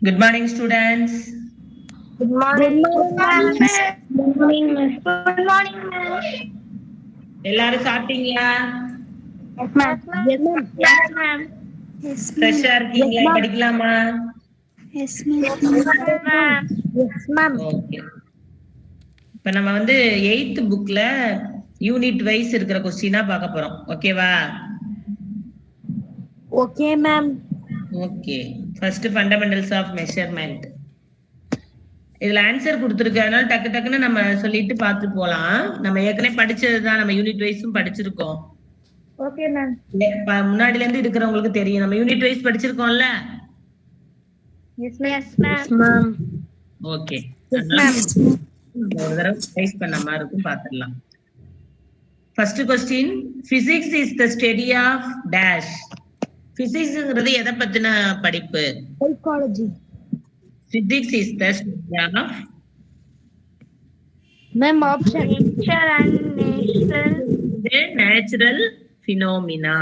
Good morning, students. Good morning. Good morning, miss. Good morning, miss. Good morning, miss. எல்லாரும் சாப்பிட்டீங்களா? Yes, ma'am. Yes, ma'am. Yes, ma'am. Yes, ஃப்ரெஷ்ஷா இருக்கீங்களா? படிக்கலாமா? Yes, ma'am. Yes, ma'am. Yes, ma'am. Okay. இப்ப நம்ம வந்து 8th புக்ல unit wise இருக்கிற கொஸ்டினா பார்க்க போறோம். ஓகேவா? Okay, ma'am. Okay. First fundamentals of measurement. இதுல ஆன்சர் கொடுத்துருக்கனால டக்கு டக்குன்னு நம்ம சொல்லிட்டு பார்த்து போலாம். நம்ம ஏற்கனவே படிச்சதுதான், நம்ம யூனிட் வைஸும் படிச்சிருக்கோம். Okay, ma'am. முன்னாடில இருந்து இருக்கிறவங்களுக்கு தெரியும், நம்ம யூனிட் வைஸ் படிச்சிருக்கோம்ல. Yes, ma'am. Yes, ma'am. Okay. Yes, ma'am. ஒரு தடவை ரைஸ் பண்ண மாதிரி இருக்கும், பார்த்துடலாம். First question, physics is the study of dash. பிசிக்ஸ்ங்கிறது எதை பத்தின படிப்பு? Psychology. Physics is the study of Ma'am, option. Nature and the natural phenomena.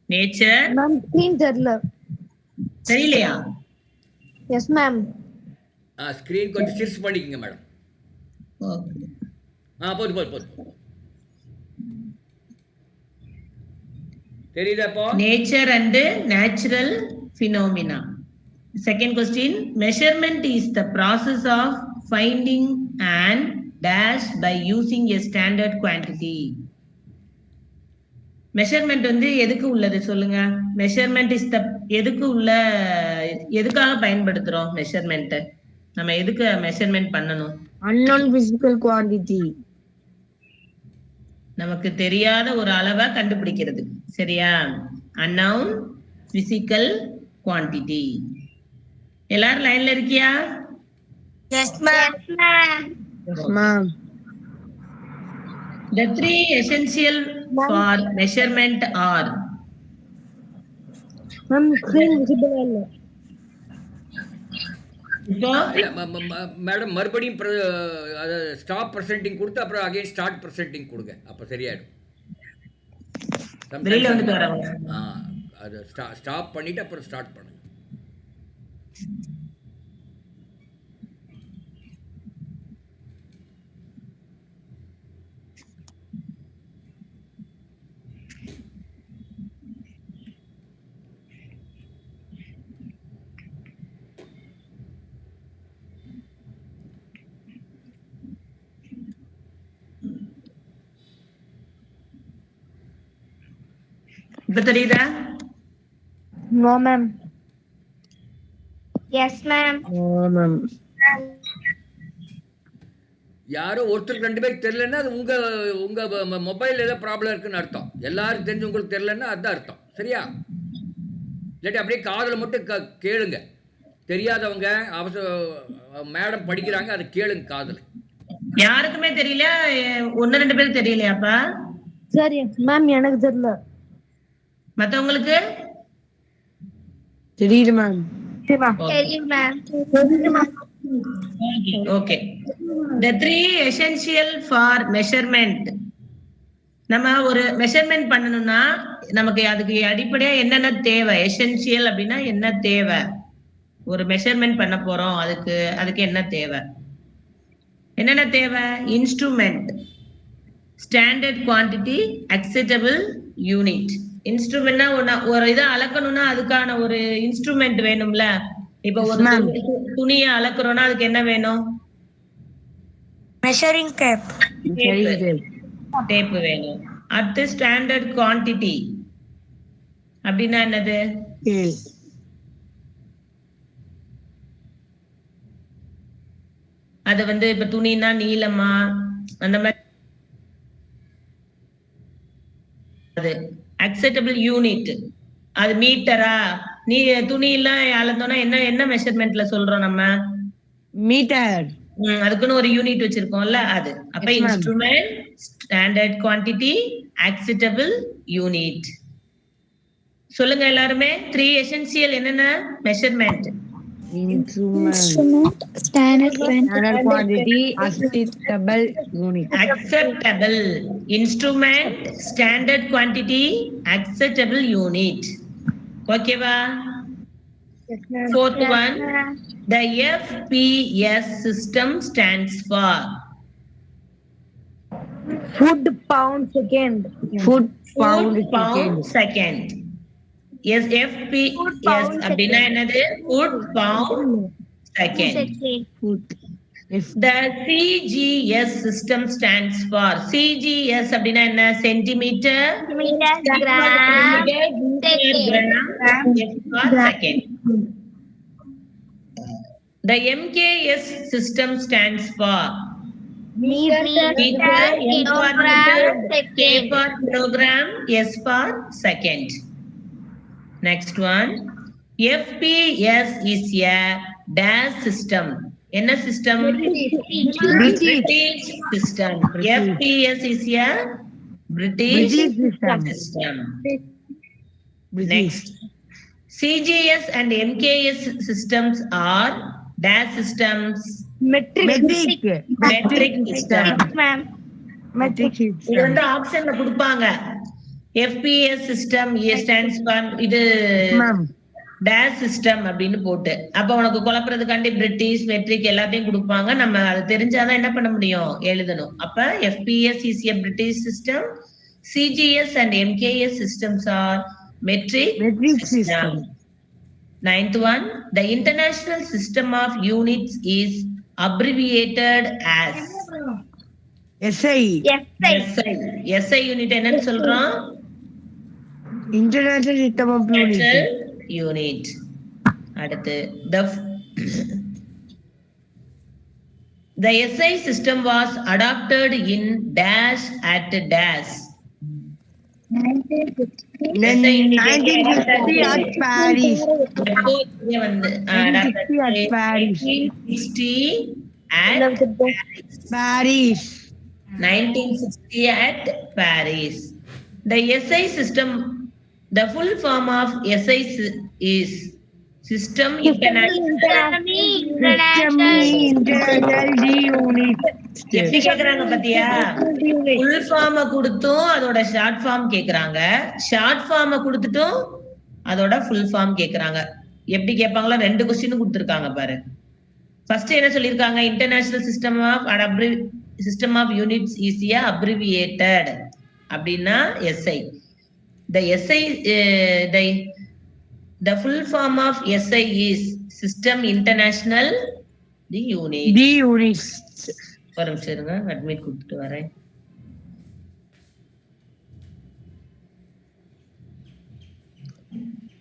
Nature. Ma'am, screen terror. தெரியலையா? Yes, ma'am. ஸ்கிரீன் கொஞ்சம் சிர்ஸ் பண்ணிக்கங்க மேடம். போது தெரியுதாப்போ? Nature and natural phenomena. Second question, measurement is the process of finding an dash by using a standard quantity. Measurement வந்து எதுக்கு உள்ளது சொல்லுங்க? மெஷர்மெண்ட் இஸ் த எதுக்கு உள்ள, எதுக்காக பயன்படுத்துறோம் மெஷர்மெண்ட்? நம்ம எதுக்கு மெஷர்மெண்ட் பண்ணணும்? Unknown physical quantity. நமக்கு தெரியாத ஒரு அளவை கண்டுபிடிக்கிறது. சரியா? unknown physical quantity. எல்லாரும் லைன்ல இருக்கியா? Yes, ma'am. Yes, ma'am. The three essential for measurement are. Ma'am, screen visible. Madam மறுபடியும் அதை ஸ்டாப் ப்ரெசென்டிங் கொடுத்து அப்புறம் அகைன் ஸ்டார்ட் ப்ரெசென்டிங் கொடுங்க, அப்போ சரியாயிடும். அது ஸ்டாப் பண்ணிட்டு அப்புறம் ஸ்டார்ட் பண்ணுங்க. இப்ப தெரியுதா? No, ma'am. Yes, ma'am. No, ma'am. யாரோ ஒருத்தருக்கு 2 பேருக்கு தெரியலன்னா அது உங்க மொபைல் ஏதோ ப்ராப்ளம் இருக்குன்னு அர்த்தம். எல்லாரும் தெரிஞ்சு உங்களுக்கு தெரியலன்னா அதுதான் அர்த்தம். சரியா? இல்லாட்டி அப்படியே காதில் மட்டும் கேளுங்க. தெரியாதவங்க மேடம் படிக்கிறாங்க, அதை கேளுங்க காதில். யாருக்குமே தெரியல, 1-2 பேருக்கு தெரியலையாப்பா? சரி மேம், எனக்கு தெரியல. மத்தவங்களுக்கு தெரியுது மேம். தெரியும் ma'am. Okay. The three essential for measurement. நம்ம ஒரு மெஷர்மெண்ட் பண்ணணும்னா நமக்கு அதுக்கு அடிப்படையா என்னென்ன தேவை? எசென்சியல் அப்படின்னா என்ன தேவை? ஒரு மெஷர்மெண்ட் பண்ண போறோம், அதுக்கு என்ன தேவை? என்னென்ன தேவை? Instrument, standard quantity, acceptable unit. இன்ஸ்ட்ருமெண்ட்னா ஒரு இதை அளக்கணும்னா அதுக்கான ஒரு இன்ஸ்ட்ருமெண்ட் வேணும்ல. இப்ப ஒரு துணியை அளக்குறோம்னா அதுக்கு என்ன வேணும்? Measuring tape. டேப் வேணும். அடுத்து ஸ்டாண்டர்ட் குவான்டிட்டி அப்படின்னா என்னது? அது வந்து இப்ப துணினா நீளமா, அந்த மாதிரி அக்செப்டபிள் யூனிட் அது மீட்டரா? நீ துணி எல்லாம் அளந்தோம்னா என்ன என்ன மெஷர்மெண்ட்ல சொல்றோம் நம்ம? மீட்டர். அதுக்குன்னு ஒரு யூனிட் வச்சிருக்கோம்ல அது. அப்ப Yes, ma'am. Instrument, standard quantity, acceptable unit. சொல்லுங்க எல்லாருமே. 3 எசென்சியல் என்னென்ன measurement? Instrument, standard quantity, acceptable unit. Acceptable. Instrument, standard quantity, acceptable unit. ஓகேவா? Fourth one, the FPS system stands for foot pound second. Foot foot pound pound second. second. Yes, FPS அப்படின்னா என்னது? foot pound second. Foot. The CGS system stands for CGS அப்படின்னா என்ன? Centimetre, gram, second. The MKS system stands for meter, M for meter, K second. for kilogram, S for second. Next one, FPS is a dash system. என்ன system? British system. FPS is a British system. Next, CGS and MKS systems are dash systems. Metric. Metric system. Metric இது system. வந்து ஆப்ஷன்ல கொடுப்பாங்க. FPS system stands for இது Ma'am. Dash system அப்படின்னு போட்டு, அப்ப உனக்கு குழப்பறதுக்காண்டி பிரிட்டிஷ் மெட்ரிக் எல்லாத்தையும் கொடுப்பாங்க. நம்ம அது தெரிஞ்சாதான் என்ன பண்ண முடியும், எழுதணும். அப்ப FPS is a British system, CGS and MKS systems are metric system. Ninth one, the international system of units is abbreviated as SI. SI unit என்னன்னு சொல்றோம்? International system of unit. அடுத்து the SI system was adopted in dash at dash. 1960 at Paris. 1960 at Paris. 1960 at Paris. The SI system, the full form of SI is System International Unit. எப்படி கேக்குறாங்க பாத்தியா? Full form கொடுத்தும் அதோட short form கேக்குறாங்க, short form கொடுத்துட்டும் அதோட full form கேக்குறாங்க. எப்படி கேட்பாங்களோ 2 question கொடுத்திருக்காங்க பாரு. ஃபர்ஸ்ட் என்ன சொல்லிருக்காங்க? International system of units is a abbreviated அப்படின்னா SI. The full form of SI is System International Unit. ஒரு நிமிஷம் இருங்க, அட்மிட் கொடுத்துட்டு வரேன்.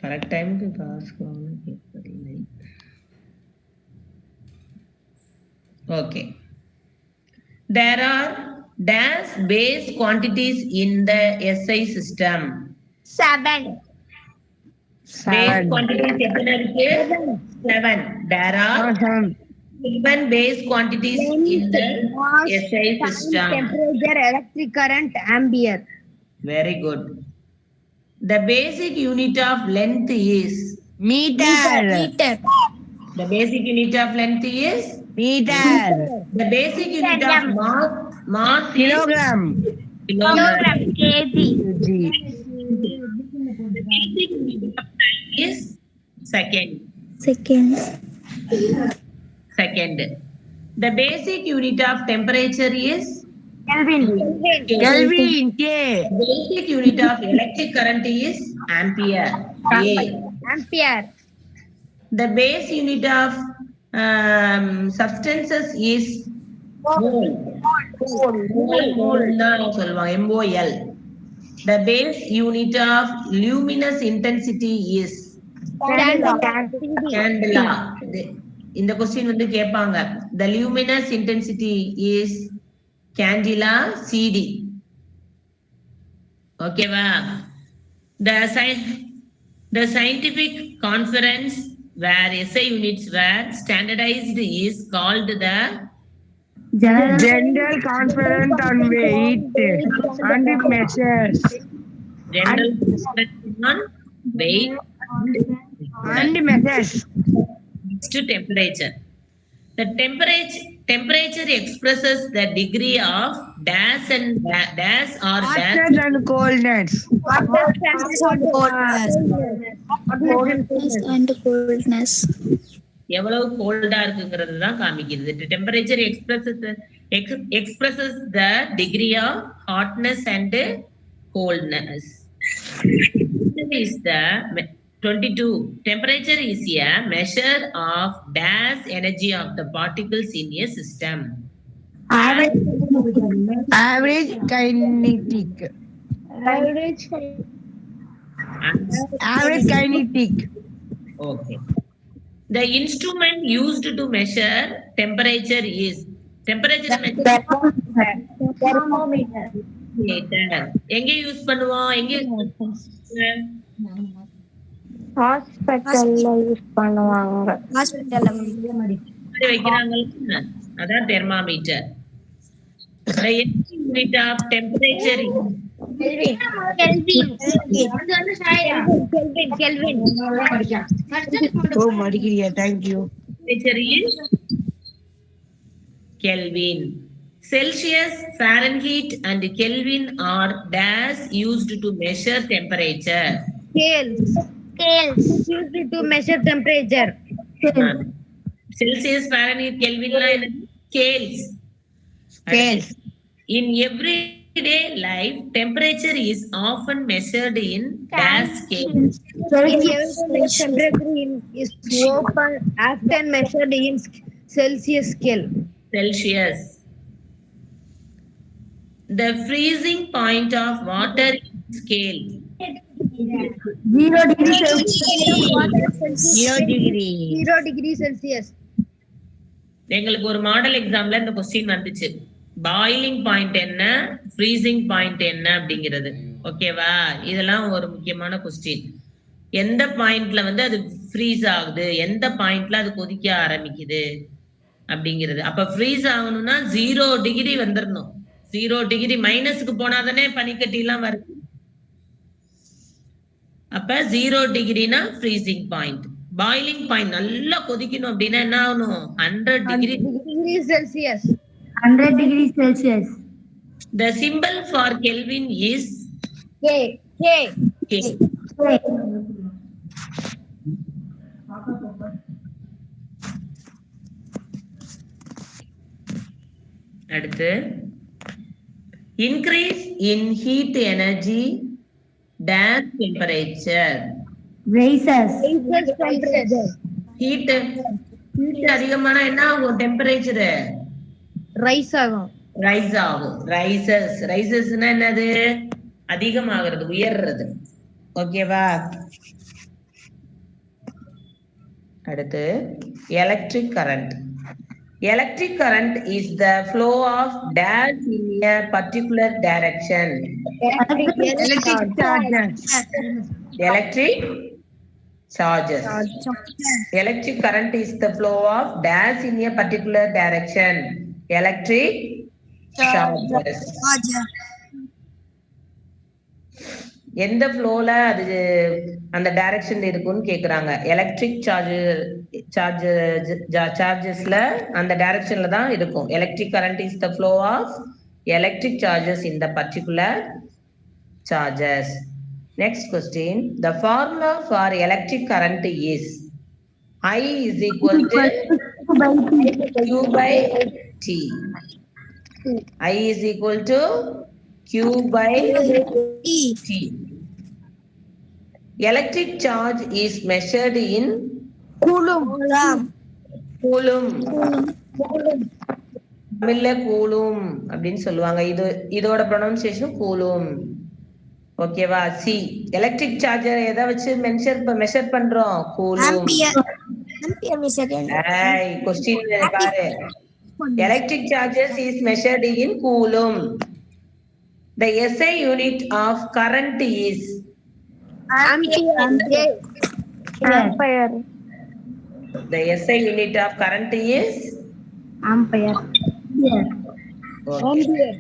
கரெக்ட் டைமுக்கு பாஸ்கோன்னு கேட்பதில்லை. Okay. There are dash base quantities in the SI system. 7. Base quantities எத்தனை இருக்கு? 7. There are 7 base quantities in the SI system. Temperature, electric current, ampere. Very good. The basic unit of length is Meter. The basic unit of length is Meter. The basic unit of mass Kilogram. is kilogram. kg. The basic unit of time is second. The basic unit of temperature is Kelvin. Kelvin. K. The basic unit of electric current is ampere. A. Ampere. The base unit of substances is mole. Mole சொல்லுவாங்க, MOL. The base unit of luminous intensity is candela. இந்த question வந்து கேட்பாங்க. The luminous intensity is Candela CD. ஓகேவா? The scientific conference where SI units were standardized is called the General Conference on Weight and Measures General Conference on Weight and Measures. to temperature. The temperature expresses the degree of dash and dash or dash. Hottness and coldness. And coldness. எவ்வளவு கோல்டா இருக்குங்கிறது தான் காமிக்கிறது. The temperature expresses the degree of hotness and coldness. Is the 22. Temperature is a measure of dash energy of the particles in a system. Average kinetic. Average kinetic. Okay. The instrument used to measure temperature is temperature Thermometer. எங்க use பண்ணுவோம்? எங்க ஹாஸ்பிட்டல்ல use பண்ணுவாங்க. வைக்கிறாங்க, அதான் thermometer. The unit of temperature is Kelvin. Oh, Madhuriya, thank you. temperature is Kelvin. Celsius, Fahrenheit, and Kelvin are dash used to measure temperature. Scales used to measure temperature. Celsius, Fahrenheit, Kelvin la enna? Scales. In everyday life, temperature is often measured in dash scale. Temperature is often measured in Celsius scale. Celsius. The freezing point of water in scale. 0 degree Celsius. 0 degree. 0 degree Celsius. எங்களுக்கு ஒரு model எக்ஸாம்ல இந்த question வந்துச்சு. Boiling point என்ன, freezing point என்ன அப்படிங்கிறது. ஓகேவா? இதெல்லாம் ஒரு முக்கியமான கொஸ்டின். எந்த பாயிண்ட்ல வந்து அது ஃப்ரீஸ் ஆகுது, எந்த பாயிண்ட்ல அது கொதிக்க ஆரம்பிக்குது அப்படிங்கிறது. அப்ப ஃப்ரீஸ் ஆகணும்னா 0 டிகிரி வந்துடணும். 0 டிகிரி மைனஸுக்கு போனாதானே பனிக்கட்டி எல்லாம் வருது. அப்ப 0 டிகிரினா ஃப்ரீசிங் பாயிண்ட். பாயிலிங் பாயிண்ட் நல்லா கொதிக்கணும் அப்படின்னா என்ன ஆகணும்? 100 degree Celsius. 100 degree Celsius. The symbol for Kelvin is K. அடுத்து increase in heat energy dash temperature. Raises temperature. Heat அதிகமான என்ன ஆகும்? டெம்பரேச்சர் ரைஸ் ஆகும். ரைசஸ்னா என்னது? அதிகமாகிறது, உயர்றது. ஓகேவா? அடுத்து electric current. Electric current is the flow of dash in a particular direction. Electric charges. Electric current is the flow of dash in a particular direction. Electric charges. எந்த ஃப்ளோல அது அந்த டைரக்ஷன்ல இருக்குன்னு கேக்குறாங்க. எலக்ட்ரிக் சார்ஜஸ்ல அந்த டைரக்ஷன்ல தான் இருக்கும். Electric current is the flow of electric charges in the particular charges. Next question. The formula for electric current is I is equal to Q by T. I is equal to Q by T. Electric charge is measured in Coulomb. தமிழ்ல coulomb அப்படின்னு சொல்லுவாங்க. இதோட pronunciation coulomb. ஓகேவா? C electric charger எதை வச்சு measure பண்றோம்? Coulomb. Question பாரு. Electric charges is measured in coulomb. The SI unit of current is Ampere. the SI unit of current is Ampere. okay.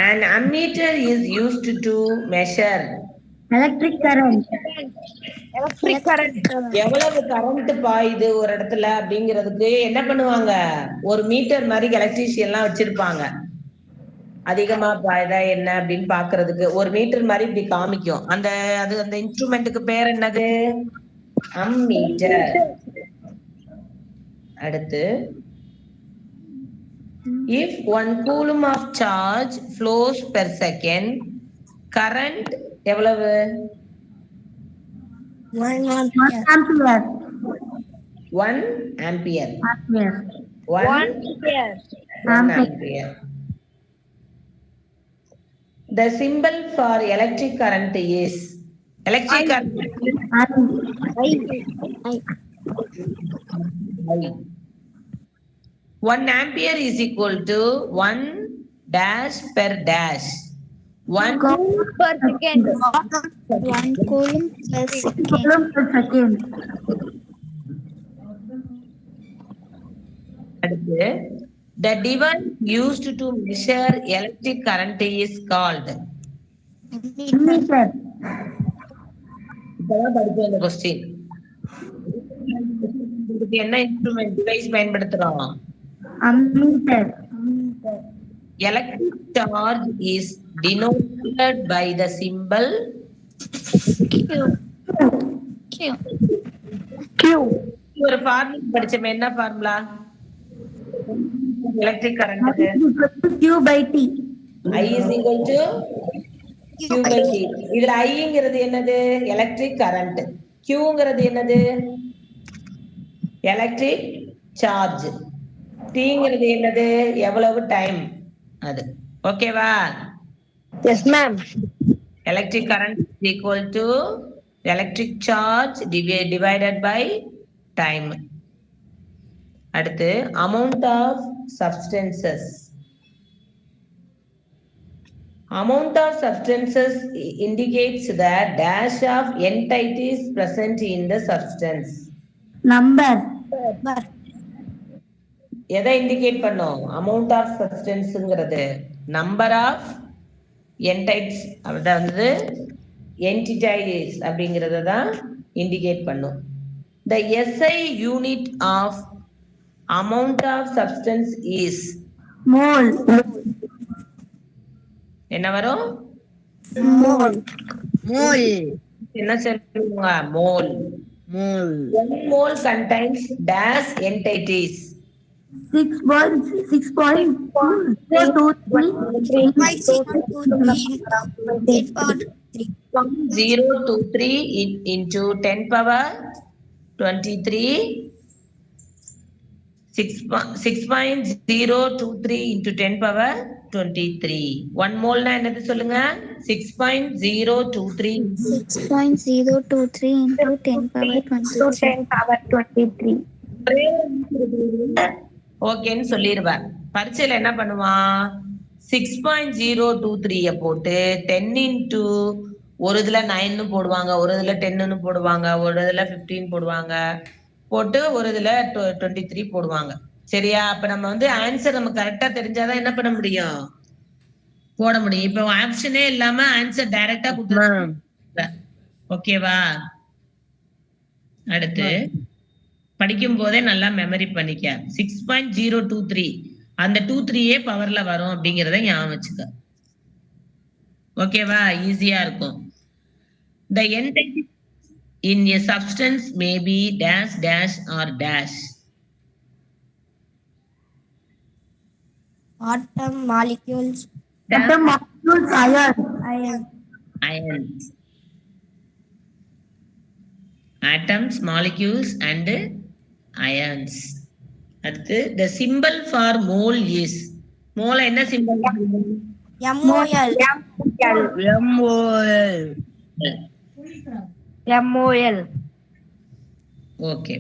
An ammeter is used to measure Electric current. எவ்வளவு current பாயுது ஒரு இடத்துல அப்படிங்கிறதுக்கு என்ன பண்ணுவாங்க, ஒரு metre மாதிரி electrician எல்லாம் வச்சிருப்பாங்க. அதிகமா பாயுதா என்ன அப்படின்னு பாக்குறதுக்கு ஒரு மீட்டர் மாதிரி இப்படி காமிக்கும். அந்த இன்ஸ்ட்ருமெண்ட்டுக்கு பேர் என்னது? அம்மீட்டர். அடுத்து, if 1 coulomb of charge flows per second, current எவ்வளவு? 1 ampere. 1 ampere. The symbol for electric current is electric current. I. 1 ampere is equal to 1 dash per dash. 1 coulomb per second. 1 coulomb per second. The device used to measure electric current is called Ammeter. question. என்ன instrument device பயன்படுத்துறோம்? Ammeter. Electric charge is denoted by the symbol Q. ஒரு formula படிச்சோம். என்ன formula? Electric current Q by T. I is equal to Q by T. இதுல ஐங்கிறது என்னது? Electric current. Qங்கிறது என்னது? Electric charge. Tங்கிறது என்னது? எவ்வளவு டைம் அது. ஓகேவா? Yes ma'am. Electric current is equal to electric charge divided by time. அடுத்து, amount of substances. Amount of substances indicates the dash of entities present in the substance. Number. எதை indicate பண்ணும்? Amount of சப்ஸ்டன்ஸ்ங்கிறது number of என்டைட்ஸ், அதாவது என்டிடைஸ் அப்படிங்கறத தான் indicate பண்ணும். The SI unit of amount of substance is Mole. என்ன வரும்? Mole. என்ன சொல்லுங்க? Mole. 1 mole contains dash entities. 0.23 into 10 power 23. 6.023 into 10 power 23. 1 mole na என்னது சொல்லுங்க? 6.023. 6.023 into 10 power 23. ஓகேன்னு சொல்லிடுவார். பரீட்சையில என்ன பண்ணுவான்? 6.023 போட்டு 10 into ஒரு இதுல 9 போடுவாங்க, ஒரு இதுல 10 போடுவாங்க, ஒரு இதுல 15 போடுவாங்க, போட்டு ஒரு இதுல 23 போடுவாங்க. சரியா? அப்ப நம்ம வந்து ஆன்சர் நம்ம கரெக்டா தெரிஞ்சாதான் என்ன பண்ண முடியும்? போட முடியும். இப்ப ஆப்ஷனே இல்லாம ஆன்சர் டைரக்டா கொடுத்து. ஓகேவா? அடுத்து, படிக்கும் போதே நல்லா மெமரி பண்ணிக்க. 6.023 அந்த 23 பவர்ல வரும் அப்படிங்கறத ஞாபகம் வச்சுக்க. ஓகேவா? ஈஸியா இருக்கும். The entity in a substance may be dash dash or dash. Atom, molecules. Atom, molecules, ions. Atoms, molecules and ions. அடுத்து, the symbol for mole is mole என்ன symbol? MOL. Okay.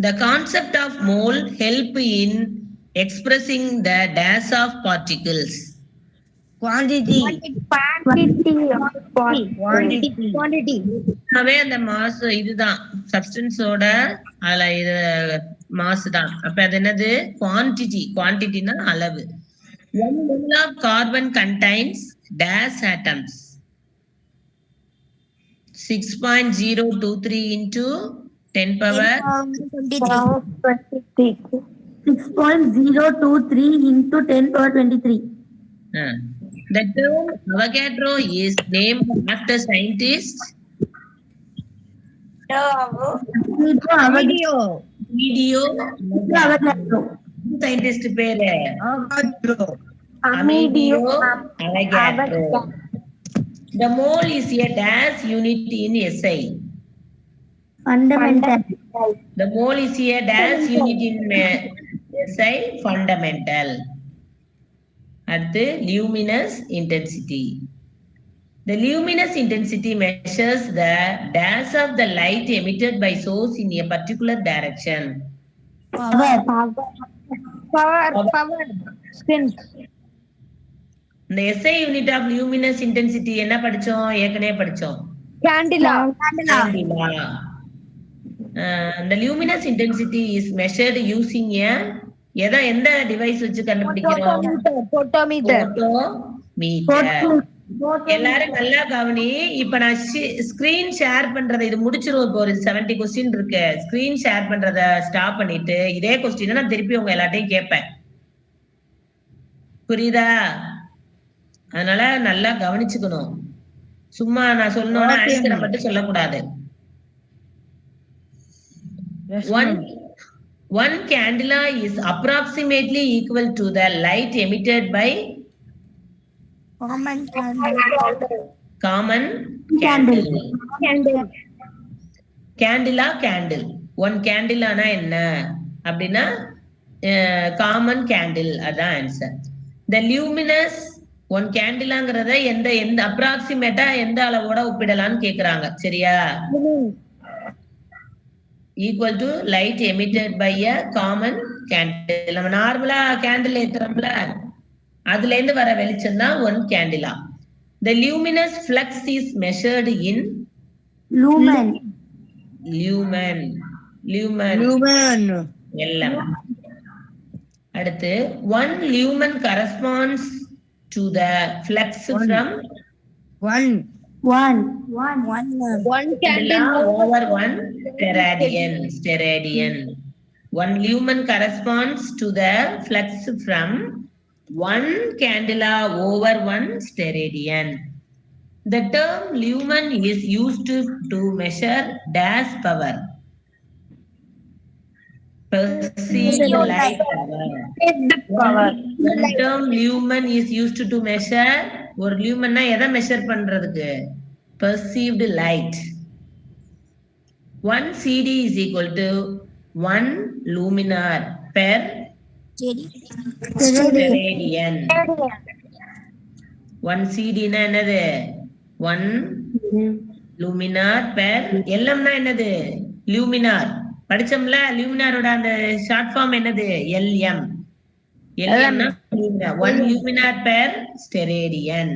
The concept of mole help in expressing the dash of particles. Quantity. Quantity. அவே அந்த mass இதுதான் சப்ஸ்டன்ஸோட அதுல இது mass தான். அப்ப அது என்னது? குவான்டிட்டி. குவான்டிட்டினா அளவு. One mole of carbon contains dash atoms. 6.023 into 10 power 6.023 into 10 power 23. The term Avogadro is named after scientist. Video scientist பேரு Amedeo Avogadro. The mole is a dash unit in SI. Fundamental. The mole is a dash unit in SI fundamental. At the luminous intensity. The luminous intensity measures the dash of the light emitted by source in a particular direction. Power. The SI unit of luminous intensity என்ன படிச்சோம்? ஏற்கனவே படிச்சோம். Candela. The luminous intensity is measured using எந்த device வச்சு கண்டுபிடிக்கிறோம்? Photometer. எல்லாரும் நல்லா கவனி. இப்ப நான் ஸ்கிரீன் ஷேர் பண்றதை இது முடிச்சிருவோம். இப்போ ஒரு 70 கொஸ்டின் இருக்கு. ஸ்கிரீன் ஷேர் பண்றத ஸ்டாப் பண்ணிட்டு இதே கொஸ்டின் நான் திருப்பி உங்க எல்லாத்தையும் கேட்பேன். புரியுதா? அதனால நல்லா கவனிச்சுக்கணும். சும்மா நான் சொல்லணும்னா ஆன்சரை மட்டும் சொல்லக்கூடாது. One candela is approximately equal to the light emitted by common candle. Candle. One candela na enna அப்படின்னா common candle அதான் ஆன்சர். The luminous one candelaங்கிறத எந்த அப்ராக்சிமேட்டா எந்த அளவோட ஒப்பிடலாம்னு கேக்குறாங்க. சரியா? Equal to light emitted by a common candle. நம்ம நார்மலா candle ஏத்துறோம்ல, அதுல இருந்து வர வெளிச்சம் தான் one candela. The luminous flux is measured in Lumen. எல்லாம். அடுத்து one lumen corresponds to the flux from One candela over one steradian. One lumen corresponds to the flux from one candela over one steradian. The term lumen is used to measure dash power. Perceived light power. One term lumen is used to measure. ஒரு lumen எதை measure பண்றதுக்கு? Perceived light. 1 CD is equal to 1 luminar per steradian. 1 CD na என்னது? 1 luminar per LM na என்னது? luminar. படிச்சோம்ல, luminarோட அந்த short form என்னது? LM. LM na luminar. 1 luminar per steradian.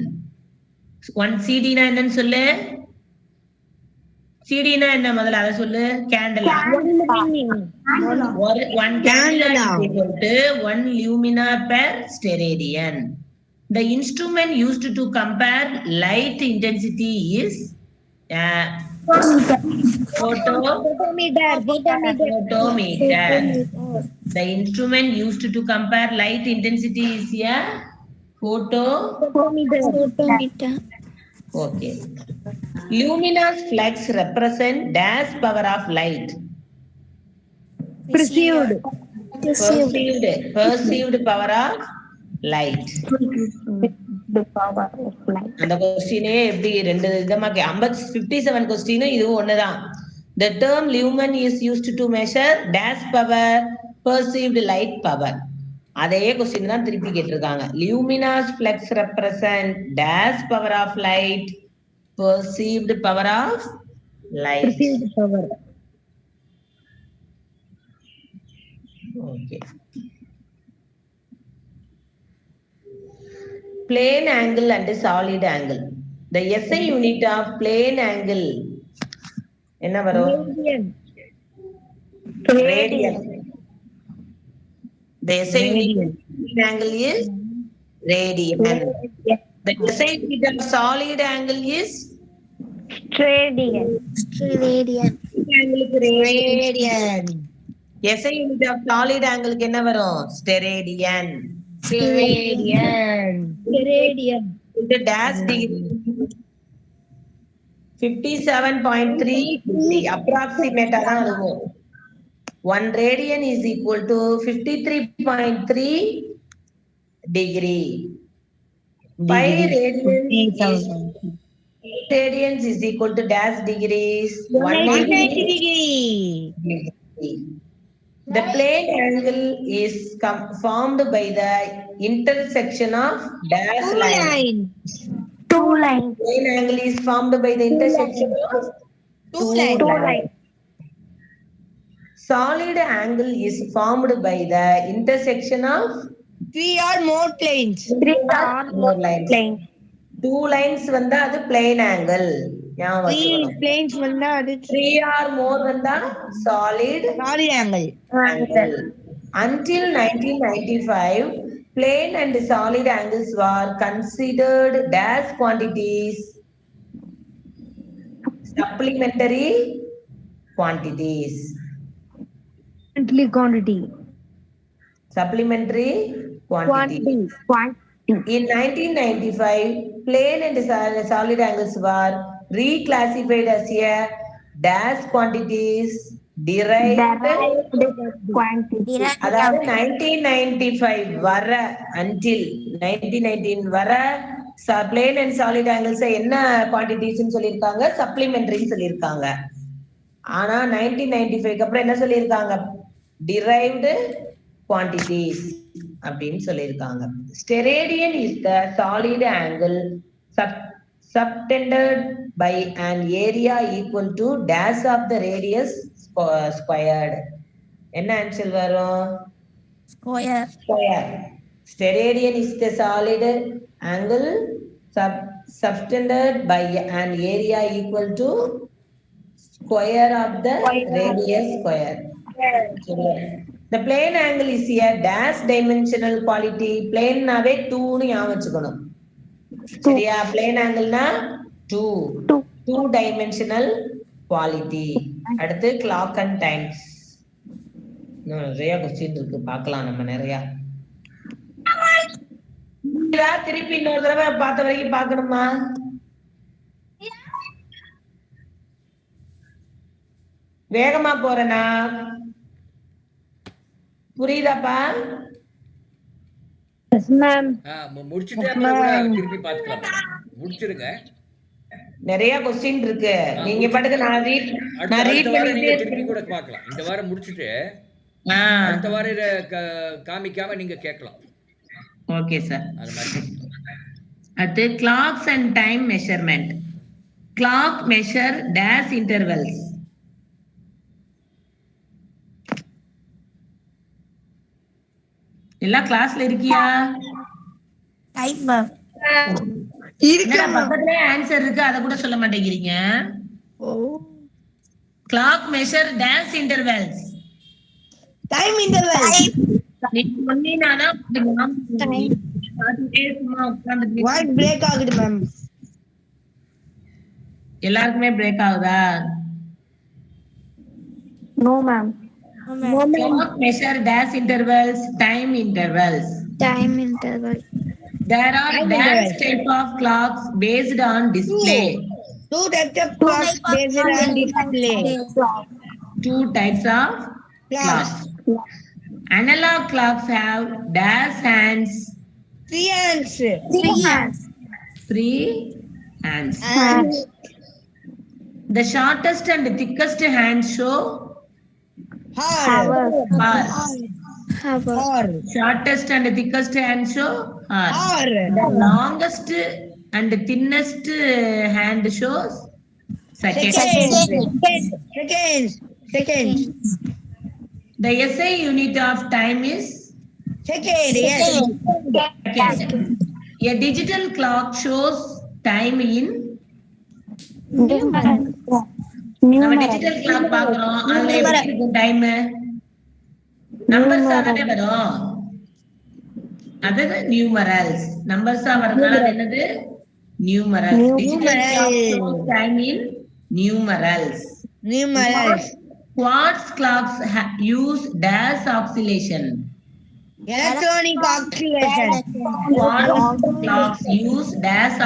1 CD na என்னன்னு சொல்லு? CD na என்ன முதல்ல அத சொல்லு? Candela. One candela is equal to 1 luminar per steradian. The instrument used to compare light intensity is photometer. The instrument used to compare light intensity is a photometer. Okay. Luminous flux represent dash power of light. Perceived power of light. அந்த கொஸ்டினே எப்படி ரெண்டு விதமா 57 question இதுவும் ஒண்ணுதான். The term lumen is used to measure dash power, perceived light power. அதே question தான் திருப்பி கேட்டிருக்காங்க. Luminous flux represent dash power of light, perceived power of light. Okay. plane angle and solid angle. The SI unit of plane angle என்ன வரும்? Radian. The SI unit of plane angle is radian. The SI unit of solid angle is Radian. SI unit of solid angle என்ன வரும்? Steradian. The dash degree 57.3 approximate தான் இருக்கும். 1 radian is equal to 53.3 degree. 5 radians is equal to dash degrees 180 degree. The plane angle is formed by the intersection of dash line. Two lines. Plane angle is formed by the intersection of two lines. Solid angle is formed by the intersection of 3 or more planes. more lines. Two lines வந்தா அது plane angle. 3 planes வந்தா அது 3 or more வந்தா solid angle. Until 1995, plane and solid angles were considered dash quantities, supplementary quantities. Supplementary quantities. In 1995, plane and solid angles were reclassified as a dash quantities derived அதாவது 1995 வர until 1919 வர plane and solid angles என்ன quantities சொல்லிருக்காங்க? supplementary சொல்லிருக்காங்க. ஆனா 1995 அப்புறம் என்ன சொல்லிருக்காங்க? derived quantities அப்படின்னு சொல்லிருக்காங்க. Steradian is the solid angle subtended by an area equal to dash of the radius squared. என்ன ஆன்சர் வரும்? Square. Steradian is the solid angle subtended by an area equal to square of the radius square. The plane angle is a dash dimensional quality. Plane நாவே 2 னு ஞாபகம் வச்சுக்கணும். சரியா? plane angle னா 2 dimensional quality. அடுத்து clock and times. நிறைய question இருக்கு, பார்க்கலாம் நம்ம நிறைய. திருப்பி இன்னொரு தடவை பார்த்த வரைக்கும் பார்க்கணுமா? வேகமா போறேனா? புரியுதாப்பா? முடிச்சுட்டு அப்புறம் கூட திருப்பி பார்த்துக்கலாம். முடிச்சிருங்க. நிறைய क्वेश्चन இருக்கு. நீங்க பாட்டுக்கு நான் ரீட் நீங்க திருப்பி கூட பார்க்கலாம். இந்த வாரம் முடிச்சிட்டு அடுத்த வாரம் இத காமிக்காம நீங்க கேட்கலாம். Okay sir. அது மாதிரி. அது clocks and time measurement. Clock measure dash intervals. எல்லா கிளாஸ்ல இருக்கியா? Type ma'am. இருக்கு. பக்கத்துலயே ஆன்சர் இருக்கு, அத கூட சொல்ல மாட்டேங்கிறீங்க. Clock measure dash intervals. Time intervals. நீங்க சொன்னீனானா வாய்ஸ் பிரேக் ஆகுது மேம். எல்லாருக்குமே பிரேக் ஆகுதா? No ma'am. Clock measure dash intervals, time intervals. There are dash type of clocks based on display. Two types of clocks based on display. Two types of clocks. Analog clocks have dash hands. Three hands. The shortest and thickest hands show Hour. Shortest and thickest hand show Hour. The longest and thinnest hand shows seconds. The SI unit of time is second. Yes. second. A digital clock shows time in நம்ம digital clock பாக்குறோம். அதுல எப்படி இருக்கும் time? நம்பர்ஸா தானே வரும். அது numerals. நம்பர்ஸா வரதுனால அது என்னது? Numerals. Digital clock shows time in numerals. Quartz clocks use dash oscillation. Electronic oscillation. Quartz clocks use dash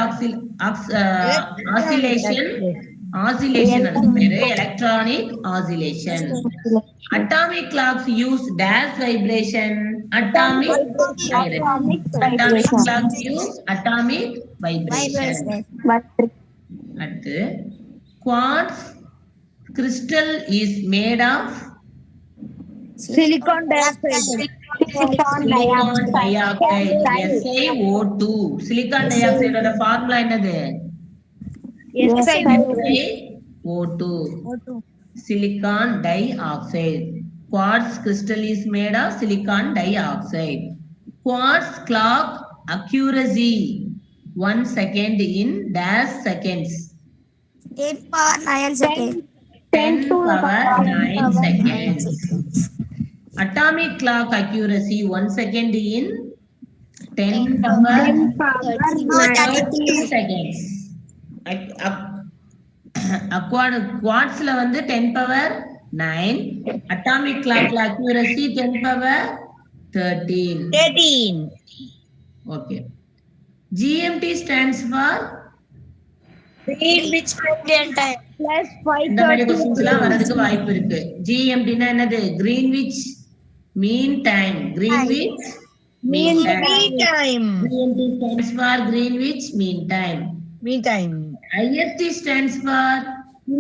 oscillation. Oscillation அது பேரு electronic oscillation. Atomic clocks use dash vibration. Atomic clocks use atomic vibration. அடுத்து quartz crystal is made of silicon dioxide. silicon dioxide SiO2. silicon dioxide ஓட formula என்னது? SiO2. silicon dioxide. Quartz crystal is made of silicon dioxide. Quartz clock accuracy 1 second in dash seconds. 10 power 9 seconds. 10 power 9 seconds. Atomic clock accuracy 1 second in 10 power 13 seconds. Quartzல வந்து 10 power 9. Atomic clock accuracy 10 power 13. Okay. GMT stands for Greenwich Mean Time. Plus இந்த மாதிரி क्वेश्चंसலாம் வரதுக்கு வாய்ப்பு இருக்கு. GMT னா என்னது? Greenwich Mean Time. Greenwich Mean Time. GMT stands for Greenwich Mean Time. IST stands for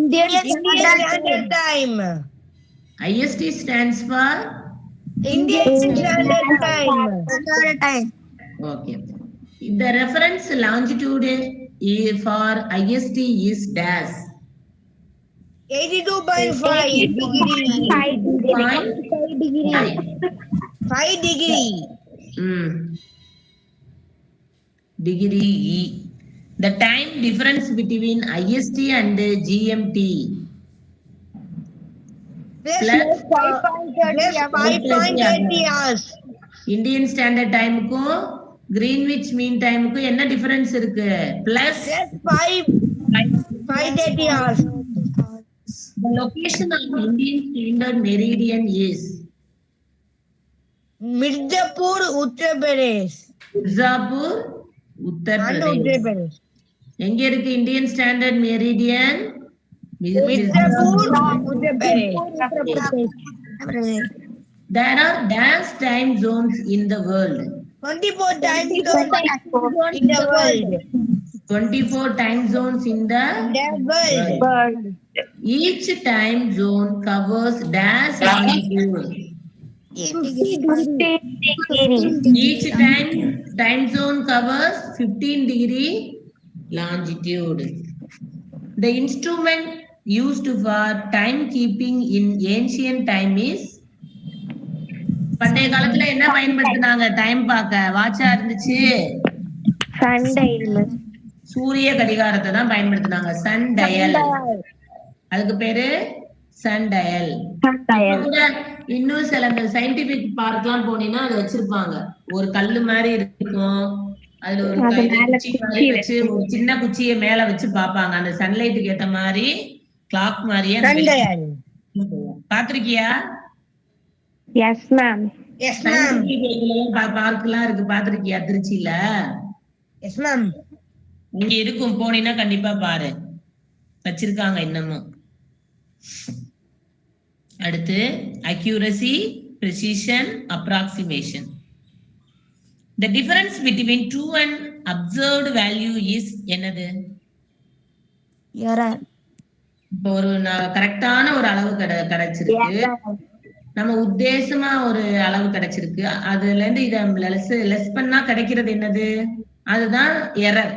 Indian Standard Time. IST stands for Indian Standard Time. okay. The reference longitude for IST is dash 82.5 degree. 5 degree. Degree E. The time difference between IST and GMT Plus 5.30 hours. Indian Standard Time க்கும் Greenwich Mean Time க்கும் என்ன difference இருக்கு? Plus 5.30 hours. The location of Indian Standard Meridian is Mirzapur, Uttar Pradesh. Mirzapur, Uttar Pradesh. எங்க இருக்கு Indian standard meridian? Mirzapur, Uttar Pradesh. There are dash time zones in the world. 24 time zones in the world. 24 time zones in the world. Each time zone covers dash longitude. Each time zone covers 15 degree longitude. The instrument used for timekeeping in ancient time is பண்டைய காலத்துல என்ன பயன்படுத்தினாங்க time பார்க்க? வாட்சா இருந்துச்சு? சூரிய கடிகாரத்தை தான் பயன்படுத்தினாங்க. Sun dial. அதுக்கு பேரு சன் டயல். இன்னும் சில சயின்டிபிக் பார்க்லாம் போனீங்கன்னா அது வச்சிருப்பாங்க. ஒரு கல்லு மாதிரி இருக்கும். அதுல ஒரு குச்சி மாதிரி வச்சு ஒரு சின்ன குச்சியை மேல வச்சு பாப்பாங்க. அந்த சன்லைட்டுக்கு ஏத்த மாதிரி கிளாக் மாதிரியே பாத்திருக்கியா? Yes ma'am. பார்க்லாம் இருக்கு, பாத்திருக்கியா திருச்சியில? Yes ma'am. இங்க இருக்கும், போனீங்கன்னா கண்டிப்பா பாரு, வச்சிருக்காங்க இன்னமும். அடுத்து accuracy, precision, approximation. The difference between true and observed value is என்னது? Error. இப்போ ஒரு கரெக்டான ஒரு அளவு கிடைச்சிருக்கு, நம்ம உத்தேசமா ஒரு அளவு கிடைச்சிருக்கு, அதுல இருந்து இத லெஸ் பண்ணா கிடைக்கிறது என்னது? அதுதான் எரர்.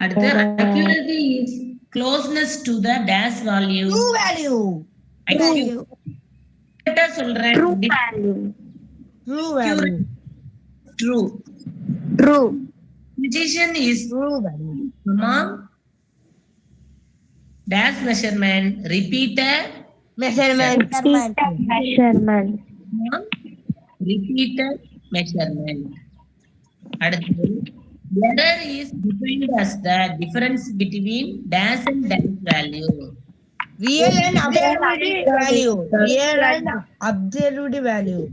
அடுத்து accuracy is closeness to the dash value. True value. சொல்றேன். True value. true. True. Precision is True value. among dash measurement, repeated Measurement. Measurement. among repeated measurement. அடுத்து error is defined as the difference between dash and dash value. Real and observed value. Real and observed value.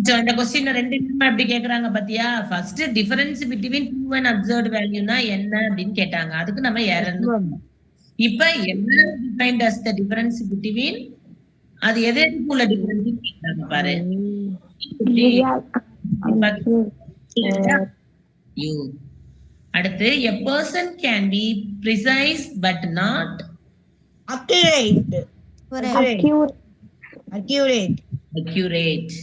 So இந்த question ரெண்டு விதமா எப்படி கேக்குறாங்க பாத்தியா? First difference between true and observed வேல்யூனா என்ன அப்படின்னு கேட்டாங்க. அதுக்கு நம்ம எரர்னு. இப்ப error defined as the difference between அது எதுக்குள்ள டிஃபரன்ஸ் கேக்குறாங்க பாரு. You. அடுத்து a person can be precise but not Accurate. Accurate. accurate.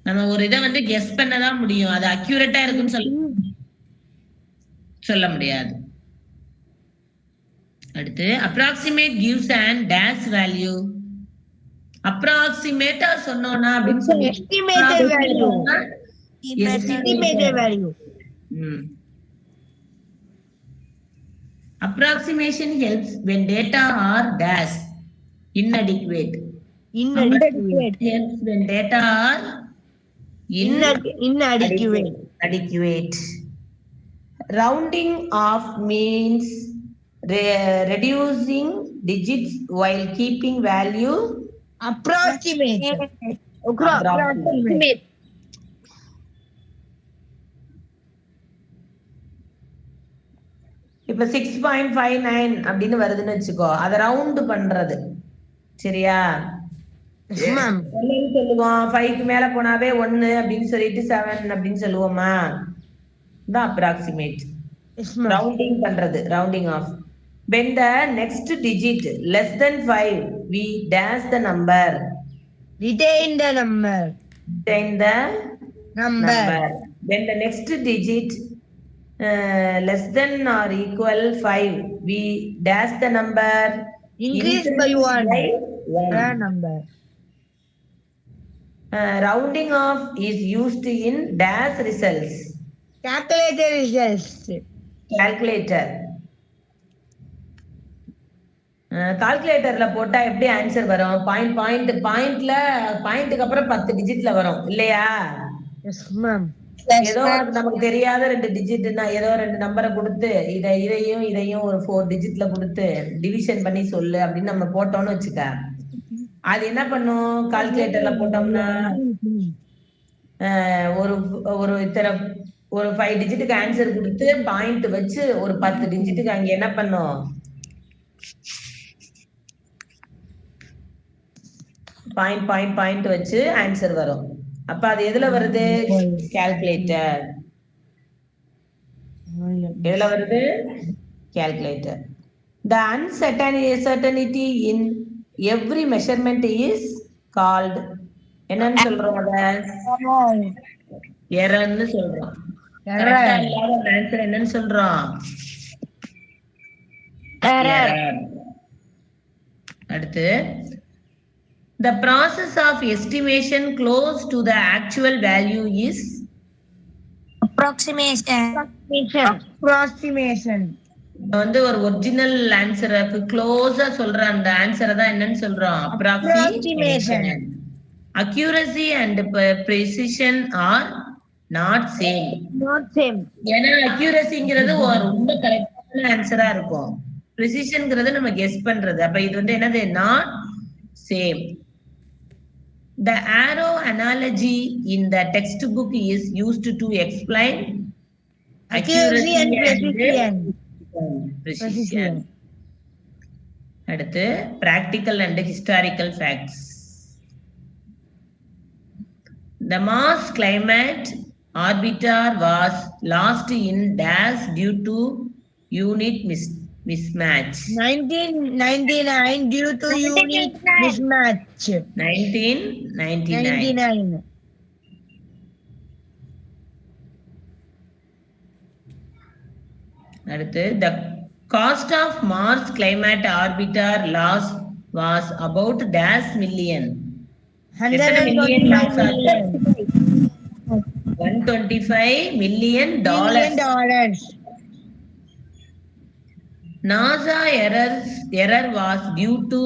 நம்ம ஒரு இதை வந்து கெஸ் பண்ணதான் முடியும். அது அக்யூரேட்டா இருக்குன்னு சொல்ல முடியாது. அடுத்து approximate gives an dash value. approximate சொன்னோம்னா அப்படின்னு சொல்லி Estimated value. Estimated value. Approximation helps when data are dash inadequate. Inadequate. Helps when data are Inadequate. adequate. Rounding off means reducing digits while keeping value Approximate. approximate. இப்ப 6.59 அப்படின்னு வருதுன்னு வச்சுக்கோ, அதை round பண்றது. சரியா? Ma'am. சொல்லுவோம் 5க்கு மேல போனாவே 1 அப்படின்னு சொல்லிட்டு 7 அப்படின்னு சொல்லுவோமா? தான் approximate. Yes, ma'am. ரவுண்டிங் பண்றது, rounding off. when the next digit less than 5 we dash the number. Retain the number. Retain the Number. when the next digit less than or equal 5 we dash the number. Increase by 1. by 1. The number. Rounding off is used in dash results. Calculator results. Calculator. கால்குலேட்டர்ல போட்டா எப்படி answer வரும்? பாயிண்ட்ல பாயிண்ட்க்கு அப்புறம் 10 டிஜிட்ல வரும் இல்லையா? Yes, ma'am. ஏதோ நமக்கு தெரியாத 2 டிஜிட்னா ஏதோ 2 நம்பரை கொடுத்து இதையும் ஒரு 4 டிஜிட்ல கொடுத்து டிவிஷன் பண்ணி சொல்லு அப்படின்னு நம்ம போட்டோம்னு வச்சுக்க, அது என்ன பண்ணும்? கால்குலேட்டர்ல போட்டோம்னா ஒரு இத்தனை ஒரு 5 டிஜிட்டுக்கு ஆன்சர் கொடுத்து பாயிண்ட் வச்சு ஒரு 10 டிஜிட்டுக்கு அங்க என்ன பண்ணும்? பாயிண்ட் வச்சு ஆன்சர் வரும். அப்ப அது எதுல வருது? கால்குலேட்டர். எதுல வருது? Calculator. The uncertainty in every measurement is called என்னன்னு சொல்றோம்? அத எரர்னு சொல்றோம். கரெக்ட்டா இல்லாத ஆன்சர் என்னன்னு சொல்றோம்? எரர். அடுத்து the process of estimation close to the actual value is Approximation. வந்து ஒரு ஒரிஜினல் ஆன்சருக்கு க்ளோஸா சொல்ற அந்த ஆன்சரை தான் என்னன்னு சொல்றோம்? approximation. accuracy and precision are not same. ஏன்னா accuracyங்கிறது ரொம்ப கரெக்டான ஆன்சரா இருக்கும், precisionங்கிறது நம்ம கெஸ் பண்றது. அப்ப இது வந்து என்னது? not same. The arrow analogy in the textbook is used to explain Accuracy and precision. அடுத்து practical and historical facts. The Mars climate orbiter was lost in dash due to unit mismatch. 1999 due to unit mismatch. 1999. அடுத்து the cost of Mars climate orbiter loss was about dash million. $125 million. NASA error was due to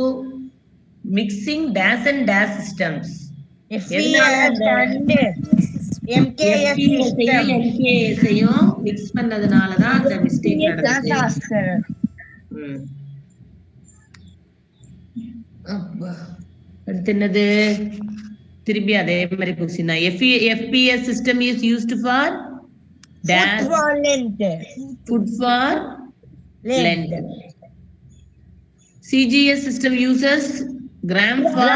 mixing dash and dash systems. FES and MKS system. MKS-ஐயும் mix பண்ணதுனால தான் அந்த mistake நடந்துச்சு. அடுத்து என்னது? திருப்பி அதே மாதிரி கொஸ்டின் தான். FPS system is used for dash food for length. CGS system uses gram for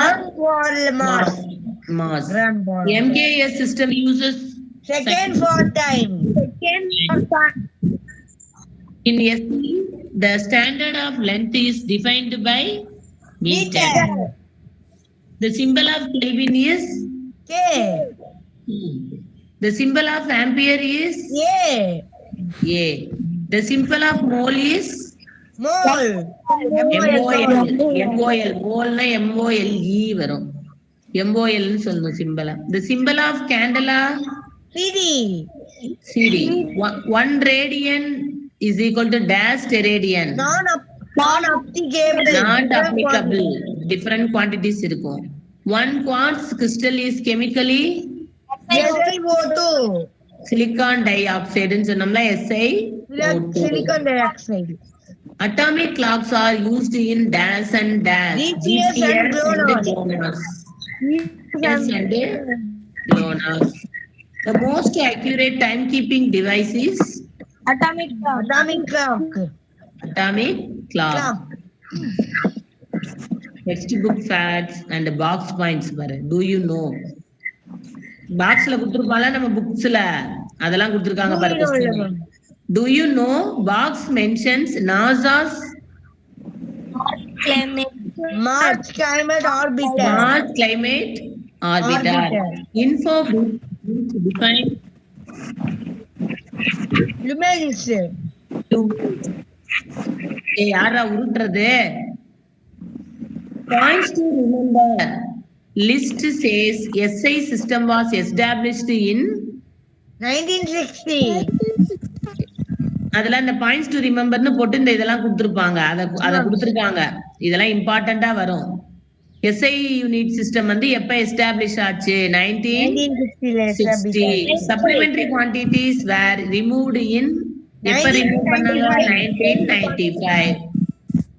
mass. MKS system uses second for time. In SI, the standard of length is defined by meter. The symbol of Kelvin is K. The symbol of ampere is A. The symbol of mole is Mole. MOL. Mole na MOLE வரும். MOL னு சொல்லணும் symbol. The symbol of candela CD. 1 radian is equal to dash radian. Not applicable. Different quantities இருக்கும். 1 quartz crystal is chemically SiO2. silicon dioxide ன்னு சொன்னோம்ல SiO2. Silicon dioxide. Atomic clocks are used in dash and dash. GPS and GLONASS. GPS and GLONASS. The most accurate timekeeping device is Atomic clock. Textbook facts and box points பாரு. Do you know? பாக்ஸ்ல கொடுத்திருப்பால நம்ம புக்ஸ்ல அதெல்லாம் கொடுத்திருக்காங்க பாரு. Do you know box mentions NASA's March climate orbiter. Info define Lumens. யாரா உருட்டுறது? Points to remember. List says SI system was established in 1960. அதெல்லாம் இந்த points to ரிமெம்பர்னு போட்டு இந்த இதெல்லாம் கொடுத்துருப்பாங்க. அதை கொடுத்துருக்காங்க. இதெல்லாம் இம்பார்ட்டண்டா வரும். எஸ்ஐ யூனிட் சிஸ்டம் வந்து எப்ப எஸ்டாப்ளிஷ் ஆச்சு? 1960. சப்ளிமெண்டரி குவான்டிட்டிஸ் வேர் ரிமூவ்டு இன் எப்ப ரிமூவ் பண்ணாங்க? 1995.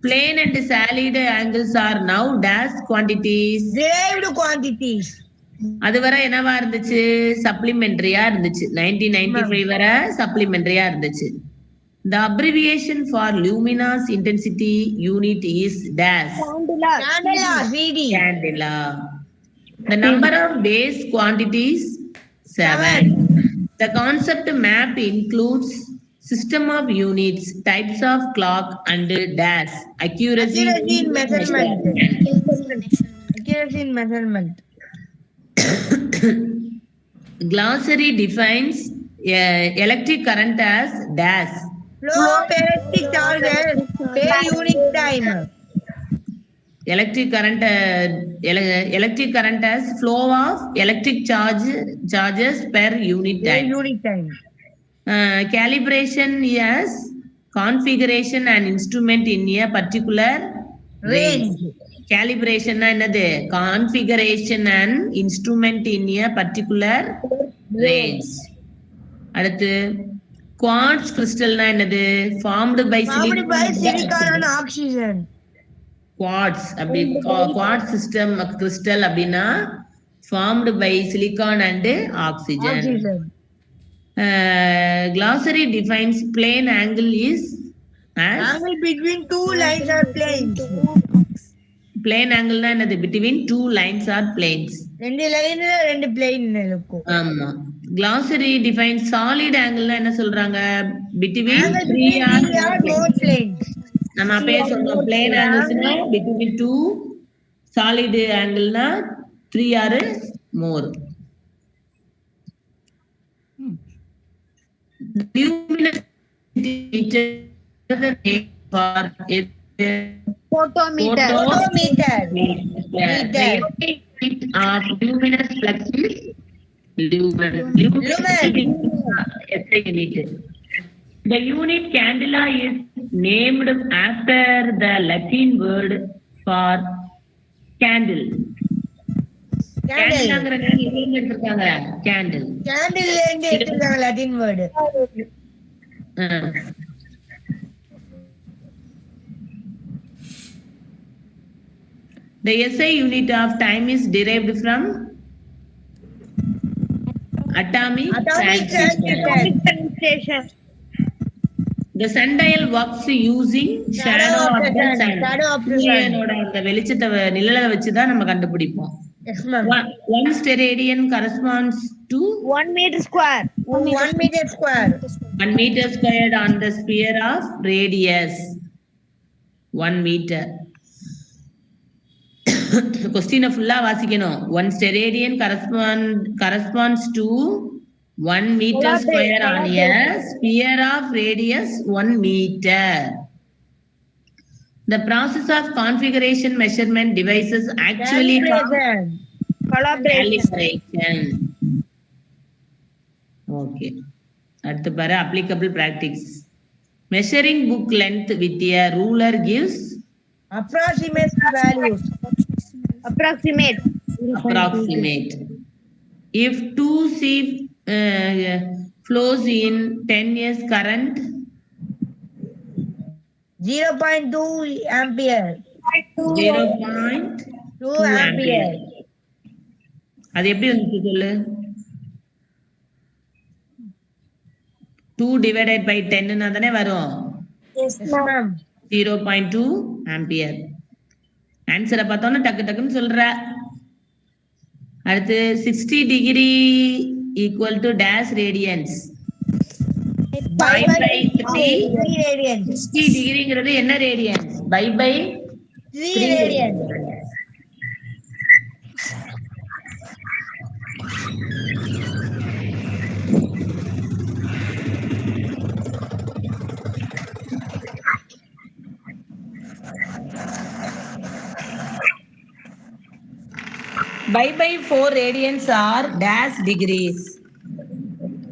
Plane and solid angles are now dash quantities. Derived quantities. அது வரை என்னவா இருந்துச்சு? சப்ளிமெண்டரியா இருந்துச்சு. 1995 வரை சப்ளிமெண்டரியா இருந்துச்சு. The abbreviation for luminous intensity unit is dash. Candela. The number of base quantities 7. The concept map includes system of units, types of clock and dash. Accuracy in measurement. Glossary defines electric current as dash. Flow of electric charges per unit time. Electric current as flow of electric charges per unit time. Calibration is configuration and instrument in a particular range. Calibration na என்னது? Configuration and instrument in a particular range. அடுத்து quartz crystal na என்னது? Formed by silicon and oxygen. Quartz அப்படி quartz system crystal அப்படின்னா formed by silicon and oxygen. Glossary defines plane angle is as angle between two lines or planes. Plane angle na என்னது? Between two lines or planes. ரெண்டு லைன்ல ரெண்டு plane இருக்கும். ஆமா. Glossary defines solid angle na என்ன சொல்றாங்க? Between three or more planes. நம்ம அப்பவே சொன்னோம் plane angles na between two, solid angle na 3 or more. Luminous meter for photometer. unit of luminous flux is lumen. SI unit. The unit candela is named after the Latin word for candle. Candle. Candle. Candle இருந்து எடுத்துருக்காங்க லட்டின் word. The SI unit of time is derived from atomic translation. The sundial works using shadow of the sun. Shadow of the sun. சூரியனோட அந்த வெளிச்சத்தை நிழலை வச்சு தான் நம்ம கண்டுபிடிப்போம். Yes, ma'am. One steradian corresponds to 1 meter square. 1 meter square. 1 meter squared on the sphere of radius 1 meter. Question fulla வாசிக்கணும். 1 steradian corresponds to 1 meter square on a sphere of radius 1 meter. The process of configuration measurement devices actually calibration. Okay. அடுத்து பாரு applicable practice. Measuring book length with a ruler gives Approximate values. Approximate. If 2 sieve flows in 10 years current 0.2 ampere. 0.2 ampere. அது எப்படி வந்துச்சு சொல்லு? 2 divided by 10 னா தானே வரும். Yes, ma'am. 0.2 ampere. ஆன்சரை பார்த்தோன்னா டக்கு டக்குன்னு சொல்ற. அடுத்து 60 degree equal to dash radians. By 3 radians. 60 degreeங்கிறது என்ன radians? By 3 radians. by 4 radians are dash degrees.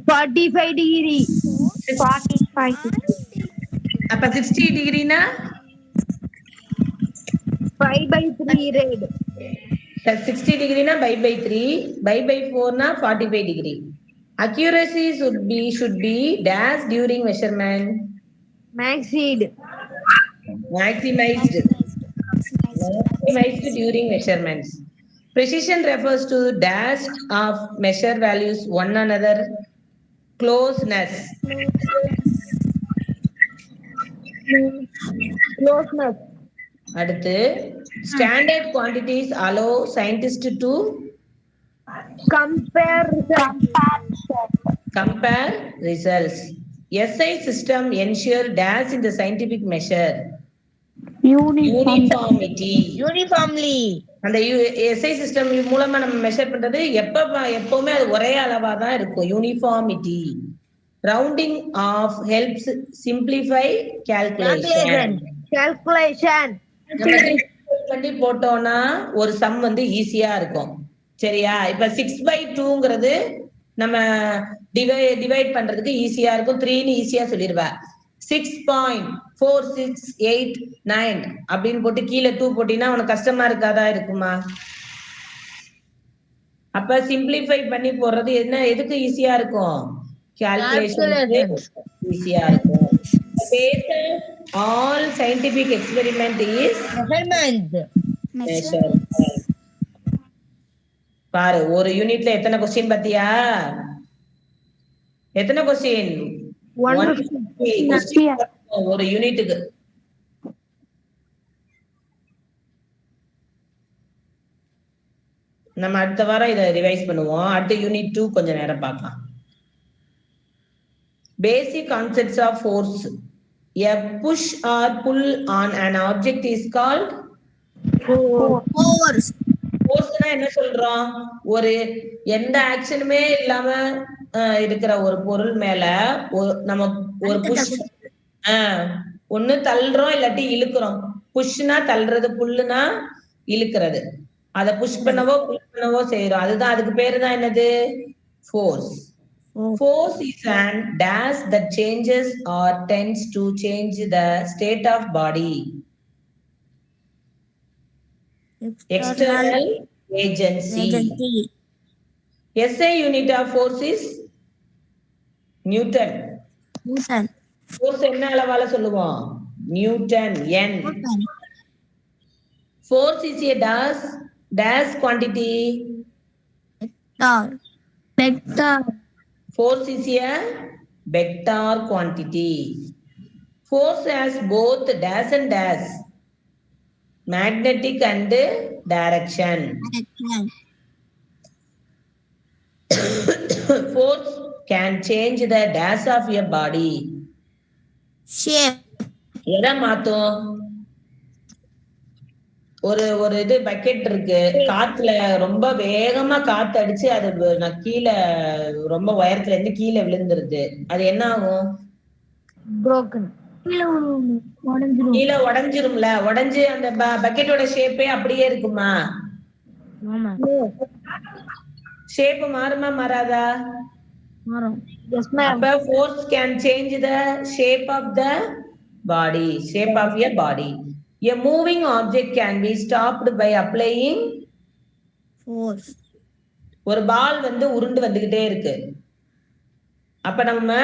45 degree. 45. அப்ப 60 degree na 5/3 rad. 60 degree na by 3, by 4 na 45 degree. Accuracy should be dash during measurement. Maximized during measurements. Precision refers to dash of measure values one another closeness. அடுத்து standard quantities allow scientists to compare results. SI system ensure dash in the scientific measure. Uniformity. Uniformly. அந்த SI system மூலமா நம்ம measure பண்றது எப்பவுமே அது ஒரே அளவா தான் இருக்கும். Uniformity. Rounding off helps simplify calculation. பண்ணி போட்டோம்னா ஒரு சம் வந்து ஈஸியா இருக்கும். சரியா? இப்ப 6/2ங்கிறது நம்ம டிவைட் பண்றதுக்கு ஈஸியா இருக்கும். 3ன்னு ஈஸியா சொல்லிடுவா. 6.4689 அப்படின்னு போட்டு கீழே 2 போட்டீங்கன்னா உனக்கு கஷ்டமா இருக்காதா? இருக்குமா? அப்ப சிம்பிளிஃபை பண்ணி போடுறது என்ன எதுக்கு ஈஸியா இருக்கும்? கால்குலேஷன் ஈஸியா இருக்கும். All scientific experiment is measurement. பாரு ஒரு யூனிட்ல எத்தனை क्वेश्चन பாத்தியா? எத்தனை क्वेश्चन? 150 ஒரு யூனிட்டுக்கு. நம்ம அடுத்த வாரம் இதை ரிவைஸ் பண்ணுவோம். அடுத்த யூனிட் 2 கொஞ்ச நேரம் பார்க்கலாம். Basic concepts of force. A push or pull on an object is called force. Force என்ன சொல்றோம்? ஒரு எந்த ஆக்ஷனுமே இல்லாம இருக்கிற ஒரு பொருள் மேல நம்ம ஒரு புஷ் ஒண்ணு தள்ளுறோம் இல்லாட்டி இழுக்கிறோம். புஷ்னா தள்ளுறது, புல்லுனா இழுக்கிறது. அத புஷ் பண்ணவோ புல் என்னவோ செய்யறோம். அதுதான் அதுக்கு பேரு தான் என்னது? Force. Force is an dash that changes or tends to change the state of body. External agency. SI unit of force is Newton. Force என்ன அளவால சொல்லுவோம்? Newton. N. Force is a dash quantity. Vector. Force is a vector quantity. Force has both dash and dash. Magnetic and direction. Force can change the dash of your body. Shape. எதை மாத்தும்? ஒரு இது bucket இருக்கு, காத்துல ரொம்ப வேகமா காத்து அடிச்சு அது கீழே ரொம்ப உயரத்துல இருந்து கீழே விழுந்துருது. அது என்ன ஆகும்? Broken. கீழே உடைஞ்சிரும்ல. உடைஞ்சு அந்த பக்கெட்டோட ஷேப்பே அப்படியே இருக்குமா? ஷேப் மாறுமா மாறாதா? அப்ப force can change the shape of the body, shape of your body. A moving object can be stopped by applying Force. ஒரு பால் உருண்டு வந்துகிட்டே இருக்கு. அப்ப நம்ம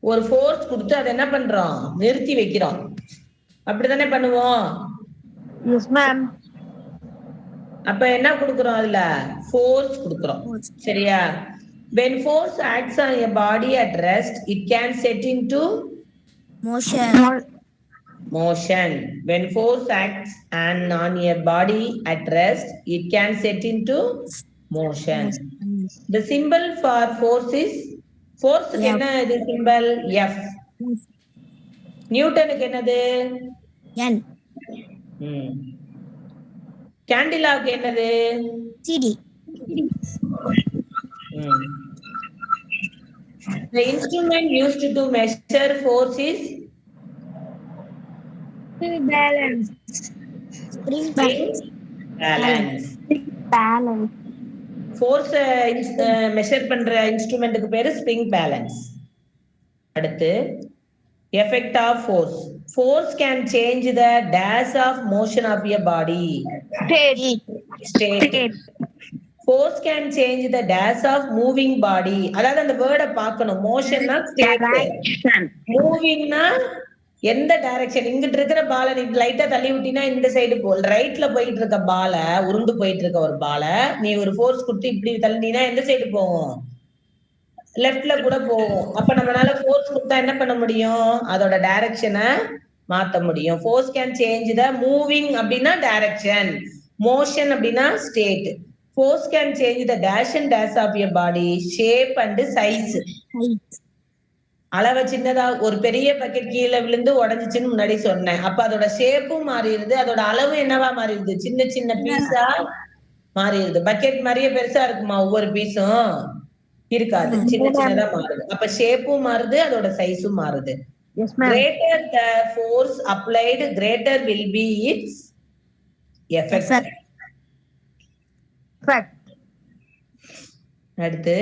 ஒரு ஃபோர்ஸ் கொடுத்து அதை என்ன பண்றோம்? நிறுத்தி வைக்கிறோம். அப்படித்தானே பண்ணுவோம்? Yes, ma'am. அப்ப என்ன கொடுக்கிறோம்? அதுல ஃபோர்ஸ் கொடுக்கிறோம். சரியா? When force acts on a body at rest, it can set into motion. When force acts on a body at rest, it can set into motion. The symbol for force is force க்கு என்ன இது symbol? F. நியூட்டனுக்கு என்னது? N. கேண்டிலாவுக்கு என்னது? CD. The instrument used to measure force is Balance. spring balance. Force measure பண்ற இன்ஸ்ட்ருமெண்ட்டுக்கு பேரு spring balance. அடுத்து effect of force. Force can change the dash of motion of your body. State. Force can change the dash of moving body. அதாவது அந்த வேர்டை பார்க்கணும். மோஷன்னா மூவிங்னா எந்த direction. இங்கிட்டு இருக்கிற பாலை நீ லைட்டா தள்ளி விட்டினா இந்த சைடு போல். ரைட்ல போயிட்டு இருக்க பாலை, உருண்டு போயிட்டு இருக்க ஒரு பாலை நீ ஒரு ஃபோர்ஸ் கொடுத்து இப்படி தள்ளினா எந்த சைடு போகும்? லெஃப்ட்ல கூட போகும். அப்ப நம்மளால ஃபோர்ஸ் கொடுத்தா என்ன பண்ண முடியும்? அதோட டைரக்ஷனை மாத்த முடியும். Force can change the moving அப்படின்னா டைரக்ஷன், மோஷன் அப்படின்னா state. Force can change the dash and dash of your body, shape and size. அளவு சின்னதா ஒரு பெரிய பக்கெட் கீழே விழுந்து உடஞ்சிச்சுன்னு முன்னாடி சொன்னேன். அப்ப அதோட ஷேப்பும் மாறிடுது, அதோட அளவு என்னவா மாறிடுது? சின்ன சின்ன பீஸா மாறிடுது. பக்கெட் மாதிரியே பெருசா இருக்குமா? ஒவ்வொரு பீஸும் இருக்காது, சின்ன சின்னதா மாறுது. அப்ப ஷேப்பும் மாறுது, அதோட சைஸும் மாறுது. Greater the force applied, greater will be its effect. அடுத்து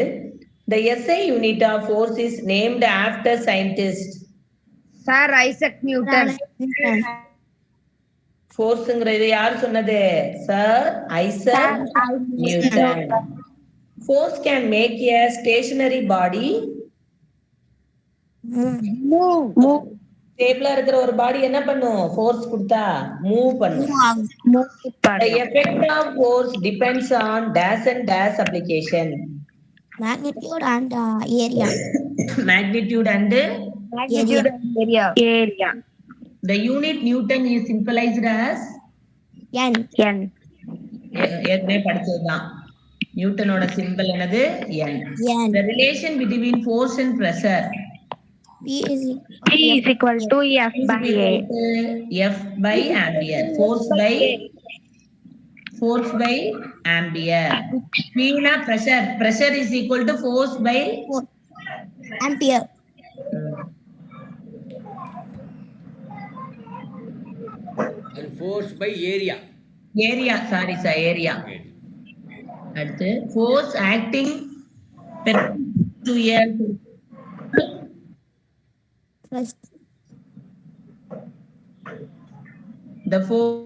the SI unit of force is named after scientist. Sir Isaac Newton. ஃபோர்ஸ்ங்கிறது யார் சொன்னது? Sir Isaac Newton. Force can make a stationary body move. ஸ்டேபிளா இருக்கிற ஒரு பாடி என்ன பண்ணும்? Force கொடுத்தா move பண்ணும். The effect of force depends on dash and dash application. Magnitude and area. Magnitude and area. the unit Newton is symbolized as N. ஏற்கனவே படிச்சதுதான். நியூட்டனோட symbol என்னது? N. The relation between force and pressure. P is equal to F by A. F by ampere. Force by ampere. P na pressure. Pressure is equal to force by ampere. And force by area. Area, sorry sir, area. அடுத்து force acting to a the force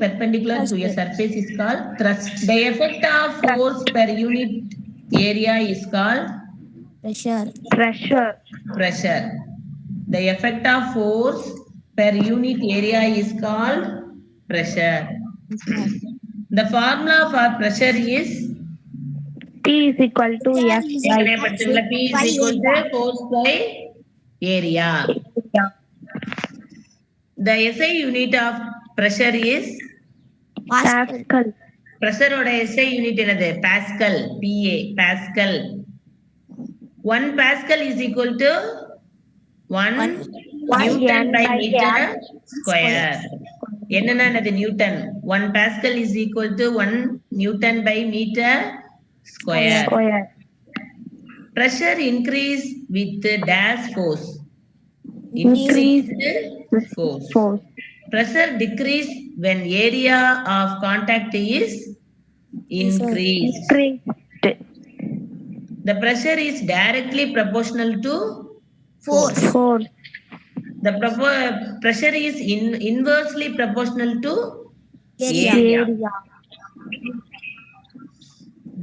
perpendicular to a surface is called thrust. The effect of force per unit area is called Pressure. pressure. The effect of force per unit area is called pressure. The formula for pressure is T is equal to F by P is equal to force by area. The SI unit of pressure is Pascal. pressure oda SI unit enadhu Pascal, PA, Pascal. 1 Pascal is equal to 1 Newton by meter square. என்னன்னா என்னது Newton. 1 Pascal is equal to 1 Newton by meter square. Pressure increase with dash force. Increased force. Pressure decrease when area of contact is increased. The pressure is directly proportional to force. The pressure is inversely proportional to area.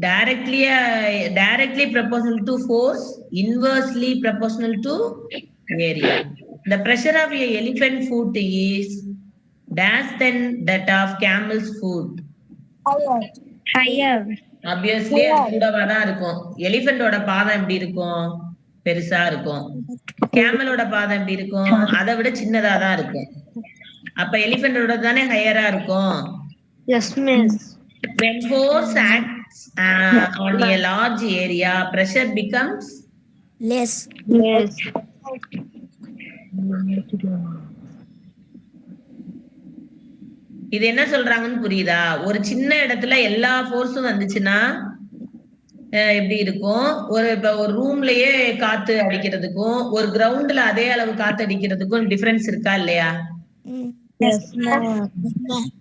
Directly proportional to force, inversely proportional to area. The pressure of a elephant foot is dash than that of camel's foot. Higher. Obviously அது கூடவா தான் இருக்கும். எலிஃபெண்டோட பாதம் எப்படி இருக்கும்? பெருசா இருக்கும். கேமலோட பாதம் எப்படி இருக்கும்? அதை விட சின்னதா தான் இருக்கும். அப்ப எலிஃபெண்டோட தானே ஹையரா இருக்கும். Yes, miss. When force acts on a large area, pressure becomes Less. இது என்ன சொல்றாங்கன்னு புரியுதா? ஒரு சின்ன இடத்துல எல்லா ஃபோர்ஸும் வந்துச்சுன்னா எப்படி இருக்கும்? இப்ப ஒரு ரூம்லயே காத்து அடிக்கிறதுக்கும் ஒரு கிரவுண்ட்ல அதே அளவு காத்து அடிக்கிறதுக்கும் டிஃபரன்ஸ் இருக்கா இல்லையா?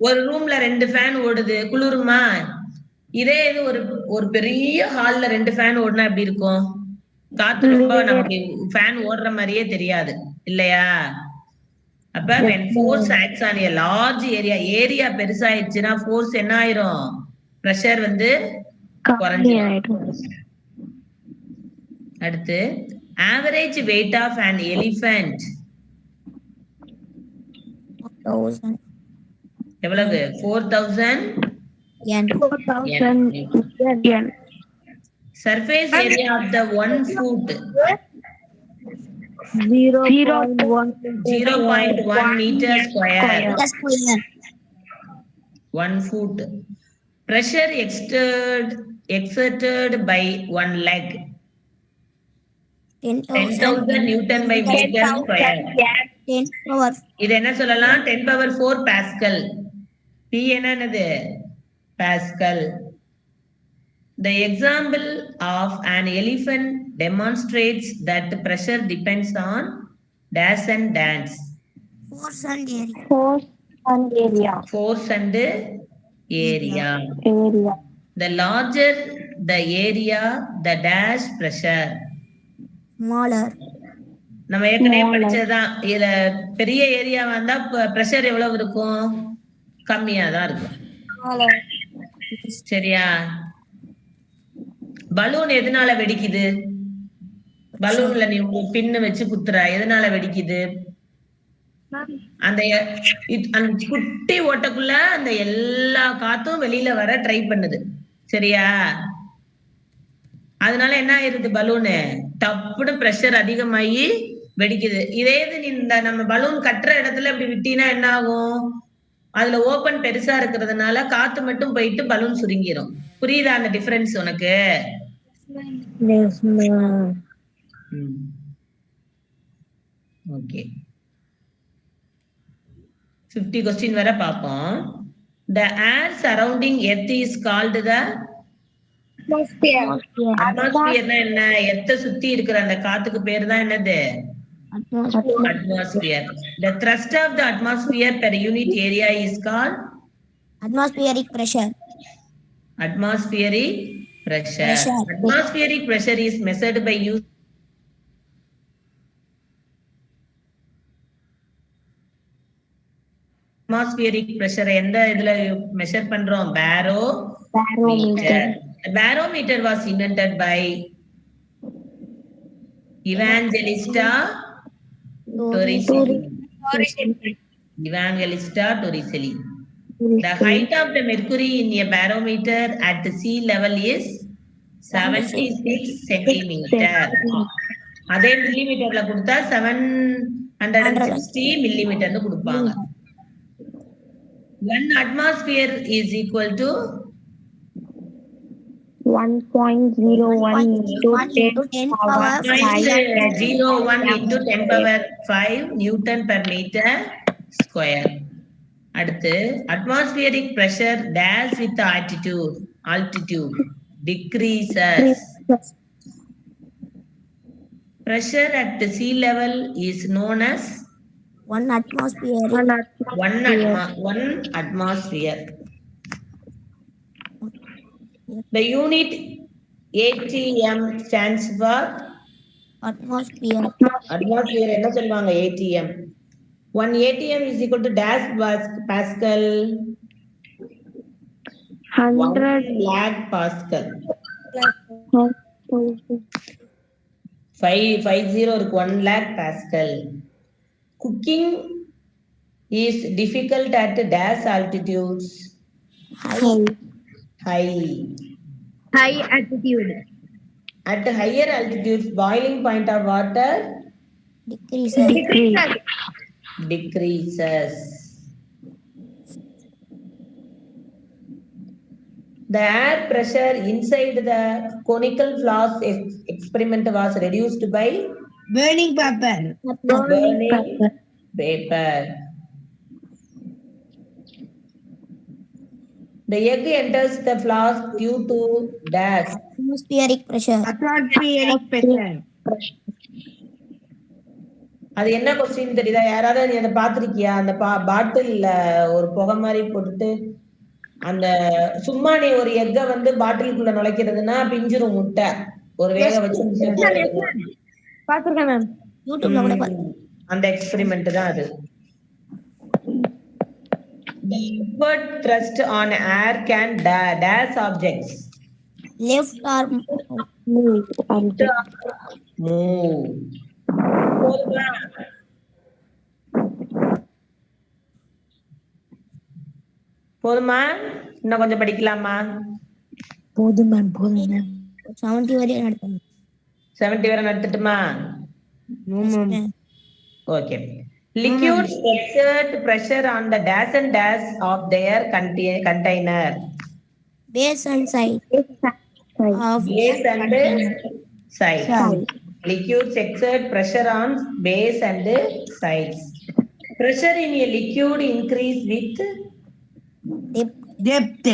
ஒரு ரூம்ல 2 ஃபேன் ஓடுது, குளிருமா? இதே இது ஒரு பெரிய ஹால்ல 2 ஃபேன் ஓடுனா எப்படி இருக்கும்? காத்து ரொம்ப நமக்கு ஃபேன் ஓடுற மாதிரியே தெரியாது இல்லையா? அப்ப when force acts on a large area பெருசாயிடுச்சுன்னா ஃபோர்ஸ் என்ன ஆயிரும்? பிரஷர் வந்து குறைஞ்சிடும். அடுத்து average weight of an elephant எவ்வளவு? 4000 N. Surface area of the 1 foot 0.1 meter square. 1 foot. Pressure exerted by 1 leg 10,000 Newton by meter square. இது என்ன சொல்லலாம்? 10 power 4 Pascal. P என்னது? Pascal. The example of an elephant demonstrates that pressure depends on dash and dance. Force and area. The larger the area, the dash pressure. Smaller. நம்ம ஏற்கனவே படிச்சதுதான். இதுல பெரிய area வந்தா pressure எவ்வளவு இருக்கும்? கம்மியா தான் இருக்கும். சரியா? பலூன் எதனால வெடிக்குது? பலூன்ல நீ பின்னு வச்சு குத்துற, எதனால வெடிக்குது? அந்த குட்டி ஓட்டக்குள்ள அந்த எல்லா காத்தும் வெளியில வர ட்ரை பண்ணுது. சரியா? அதனால என்ன ஆயிருது? பலூனு டப்புன்னு பிரஷர் அதிகமாகி வெடிக்குது. இதே இது இந்த நம்ம பலூன் கட்டுற இடத்துல இப்படி விட்டினா என்ன ஆகும்? அதுல ஓபன் பெருசா இருக்கிறதுனால காத்து மட்டும் போயிட்டு பலூன் சுருங்கிரும். புரியுதா அந்த டிஃபரன்ஸ் உனக்கு? ஓகே, 50 question வரை பார்ப்போம். The air surrounding earth is called the atmosphere. என்ன? எர்த்த சுத்தி இருக்கிற அந்த காத்துக்கு பேர் தான் என்னது? Atmosphere. The thrust of the atmosphere per unit area is called Atmospheric pressure. Atmospheric pressure. Pressure. Atmospheric pressure is measured by use atmospheric pressure எந்த இதுல மெஷர் பண்றோம்? Barometer. The barometer was invented by Evangelista Torricelli. Evangelista Torricelli. The height of the mercury in a barometer at the sea level is 76 centimeter. அதே மில்லிமீட்டர்ல கொடுத்தா 760 மில்லிமீட்டர்னு கொடுப்பாங்க. 1 atmosphere is equal to 1.01 into 10 power 0.01 into 10 power 5 Newton per meter square. அடுத்து atmospheric pressure dash with altitude decreases. Pressure at the sea level is known as 1 atmosphere. 1 atmosphere. The unit ATM stands for Atmosphere. atmosphere. என்ன சொல்லுவாங்க? ATM. 1 ATM is equal to dash Pascal. 100 lakh Pascal. 50 இருக்கு. 1 lakh Pascal. Cooking is difficult at dash altitudes. High altitude. At higher altitudes, boiling point of water decreases. The air pressure inside the conical flask experiment was reduced by burning paper. The egg enters the flask due to dash. Atmospheric pressure. அது என்ன question தெரியுதா? யாராவது நீ அதை பாத்திருக்கியா? அந்த பாட்டில்ல ஒரு புகை மாதிரி போட்டுட்டு அந்த சும்மா நீ ஒரு எக்க வந்து பாட்டிலுக்குள்ள நுழைக்கிறதுனா பிஞ்சிரும் முட்டை. ஒரு வேக வச்சு பாத்துருக்கேன் மேம். யூடியூப்ல கூட பாத்து. அந்த எக்ஸ்பெரிமெண்ட் தான் அது. The upward thrust on air can dash objects. Left arm Move. போதுமா? இன்னும் கொஞ்சம் படிக்கலாமா? போதும் மேம். 70 வரை நடத்தணும். 70 வரை நடத்தட்டுமா? Okay. Liquids exert pressure on the dash and dash of their container. Base and side. Base and side. Liquids exert pressure on base and sides. Pressure in a liquid increase with depth.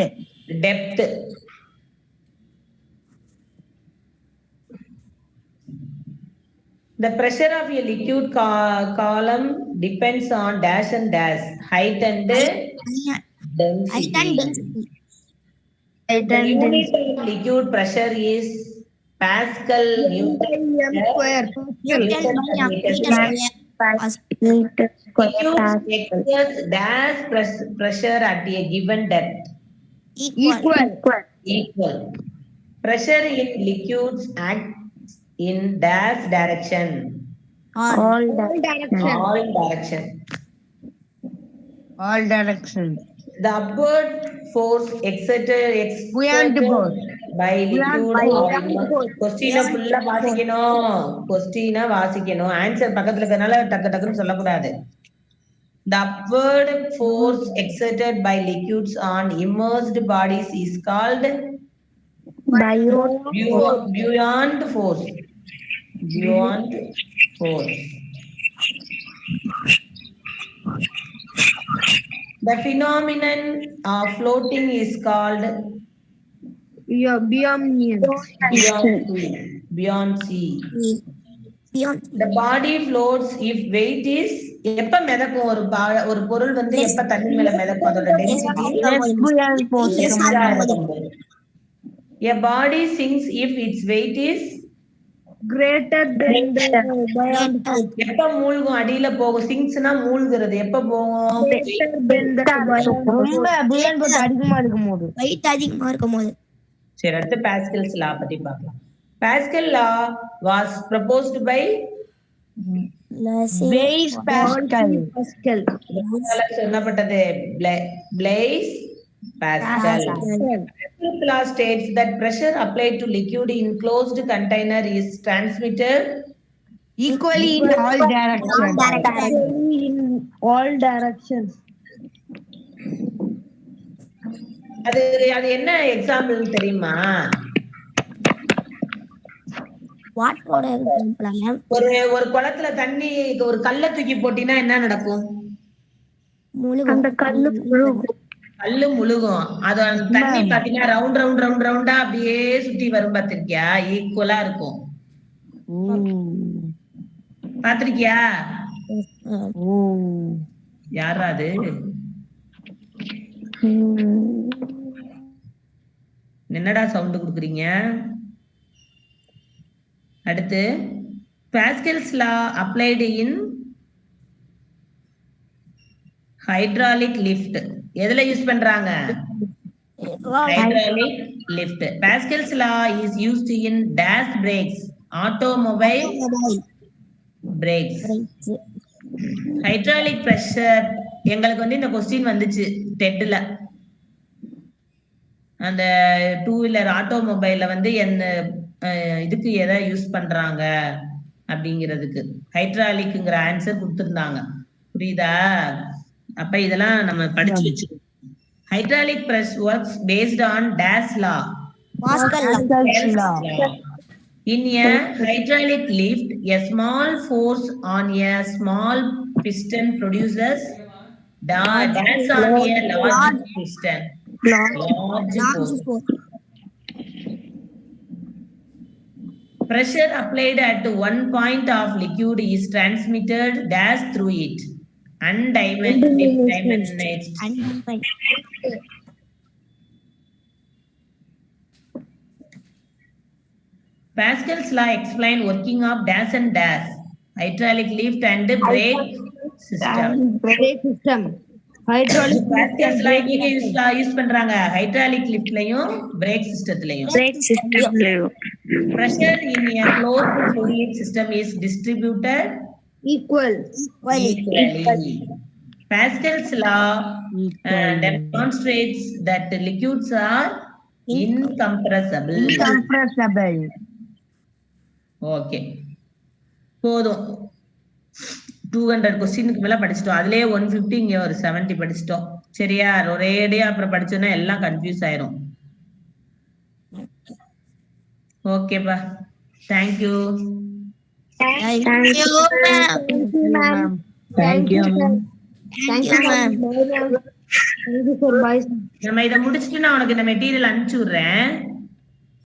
The pressure of a liquid column depends on dash and dash, height and density. The unit of liquid pressure is Pascal Newton square. Liquids dash pressure at a given depth. Equal. Pressure in liquids acts in dash direction. All direction. The upward force exerted by liquid. Question full வாசிக்கணும். Answer பக்கத்துல இருக்கனால டக்குன்னு சொல்லக்கூடாது. The upward force exerted by liquids on immersed bodies is called buoyant force. The phenomenon of floating is called buoyancy. The body floats if weight is எப்ப மிதக்கும் ஒரு பொருள் வந்து எப்ப தண்ணி மேல மிதக்கும் அதோட டென்சிட்டி புயல் போது A body sinks if its weight is Greater than the buoyancy. எப்ப மூழ்கும் அடியில போகும் சிங்க்ஸ்னா மூழ்கிறது எப்ப போகும் Greater than the buoyancy. ரொம்ப புயல் போட்டு அதிகமா இருக்கும் போது வெயிட் அதிகமா இருக்கும் போது. சரி அடுத்து பாஸ்கல்ஸ் லா பத்தி பார்க்கலாம் Pascal law was proposed by Blaise Pascal. சொல்லப்பட்டது Blaise Pascal. Pascal's law states that pressure applied to liquid in closed container is transmitted Equally in all directions. In all directions. அது என்ன எக்ஸாம்பிள் தெரியுமா வாட்டரோட example ஒரு குளத்துல தண்ணி ஒரு கல்ல தூக்கி போட்டினா என்ன நடக்கும் அந்த கல்லு முழுகும். கல்லு முழுகும் அது அந்த தண்ணி பாத்தீங்கன்னா ரவுண்டா அப்படியே சுத்தி வரும் பாத்திருக்கியா ஈக்குவலா இருக்கும் பாத்திருக்கியா யாரா அது என்னடா சவுண்ட் குடுக்குறீங்க அடுத்து Pascal's law applied in hydraulic lift எதுல யூஸ் பண்றாங்க hydraulic lift Pascal's law is used in dash brakes automobile brakes hydraulic pressure எங்களுக்கு வந்து இந்த क्वेश्चन வந்துச்சு டெட்ல அந்த 2 வீலர் ஆட்டோமொபைல்ல வந்து என்ன இதுக்கு எதை யூஸ் பண்றாங்க அப்படிங்கிறதுக்கு ஹைட்ராலிக்ங்கிற ஆன்சர் கொடுத்திருந்தாங்க புரியுதா அப்ப இதெல்லாம் நம்ம படிச்சு வச்சுக்கணும் hydraulic press works based on dash law pascal law in a hydraulic lift a small force on a small piston produces dash on a large piston large force. Pressure applied at one point of liquid is transmitted dash through it. Undimensioned. Pascal's law explain working of dash and dash, hydraulic lift and brake system. Brake system. Hydraulic Pascal's law எங்க use பண்றாங்க hydraulic liftலயும் brake systemலயும். brake system. Pressure in a closed fluid system is distributed equally. Pascal's law demonstrates that the liquids are incompressible. Okay. போதும் 200 क्वेश्चनக்கு மேல படிச்சிட்டோம் அதுலயே 150 இங்க ஒரு 70 படிச்சிட்டோம் சரியா ஒரேடியா அப்புறம் படிச்சோம்னா எல்லாம் கன்ஃபியூஸ் ஆயிரும் ஓகேப்பா thank you ma'am. Thank you ma'am. Thank you ma'am. Thank you for bye. நம்ம இத முடிச்சிட்டு நான் உனக்கு இந்த மெட்டீரியல் அனுப்பிச்சு விடுறேன்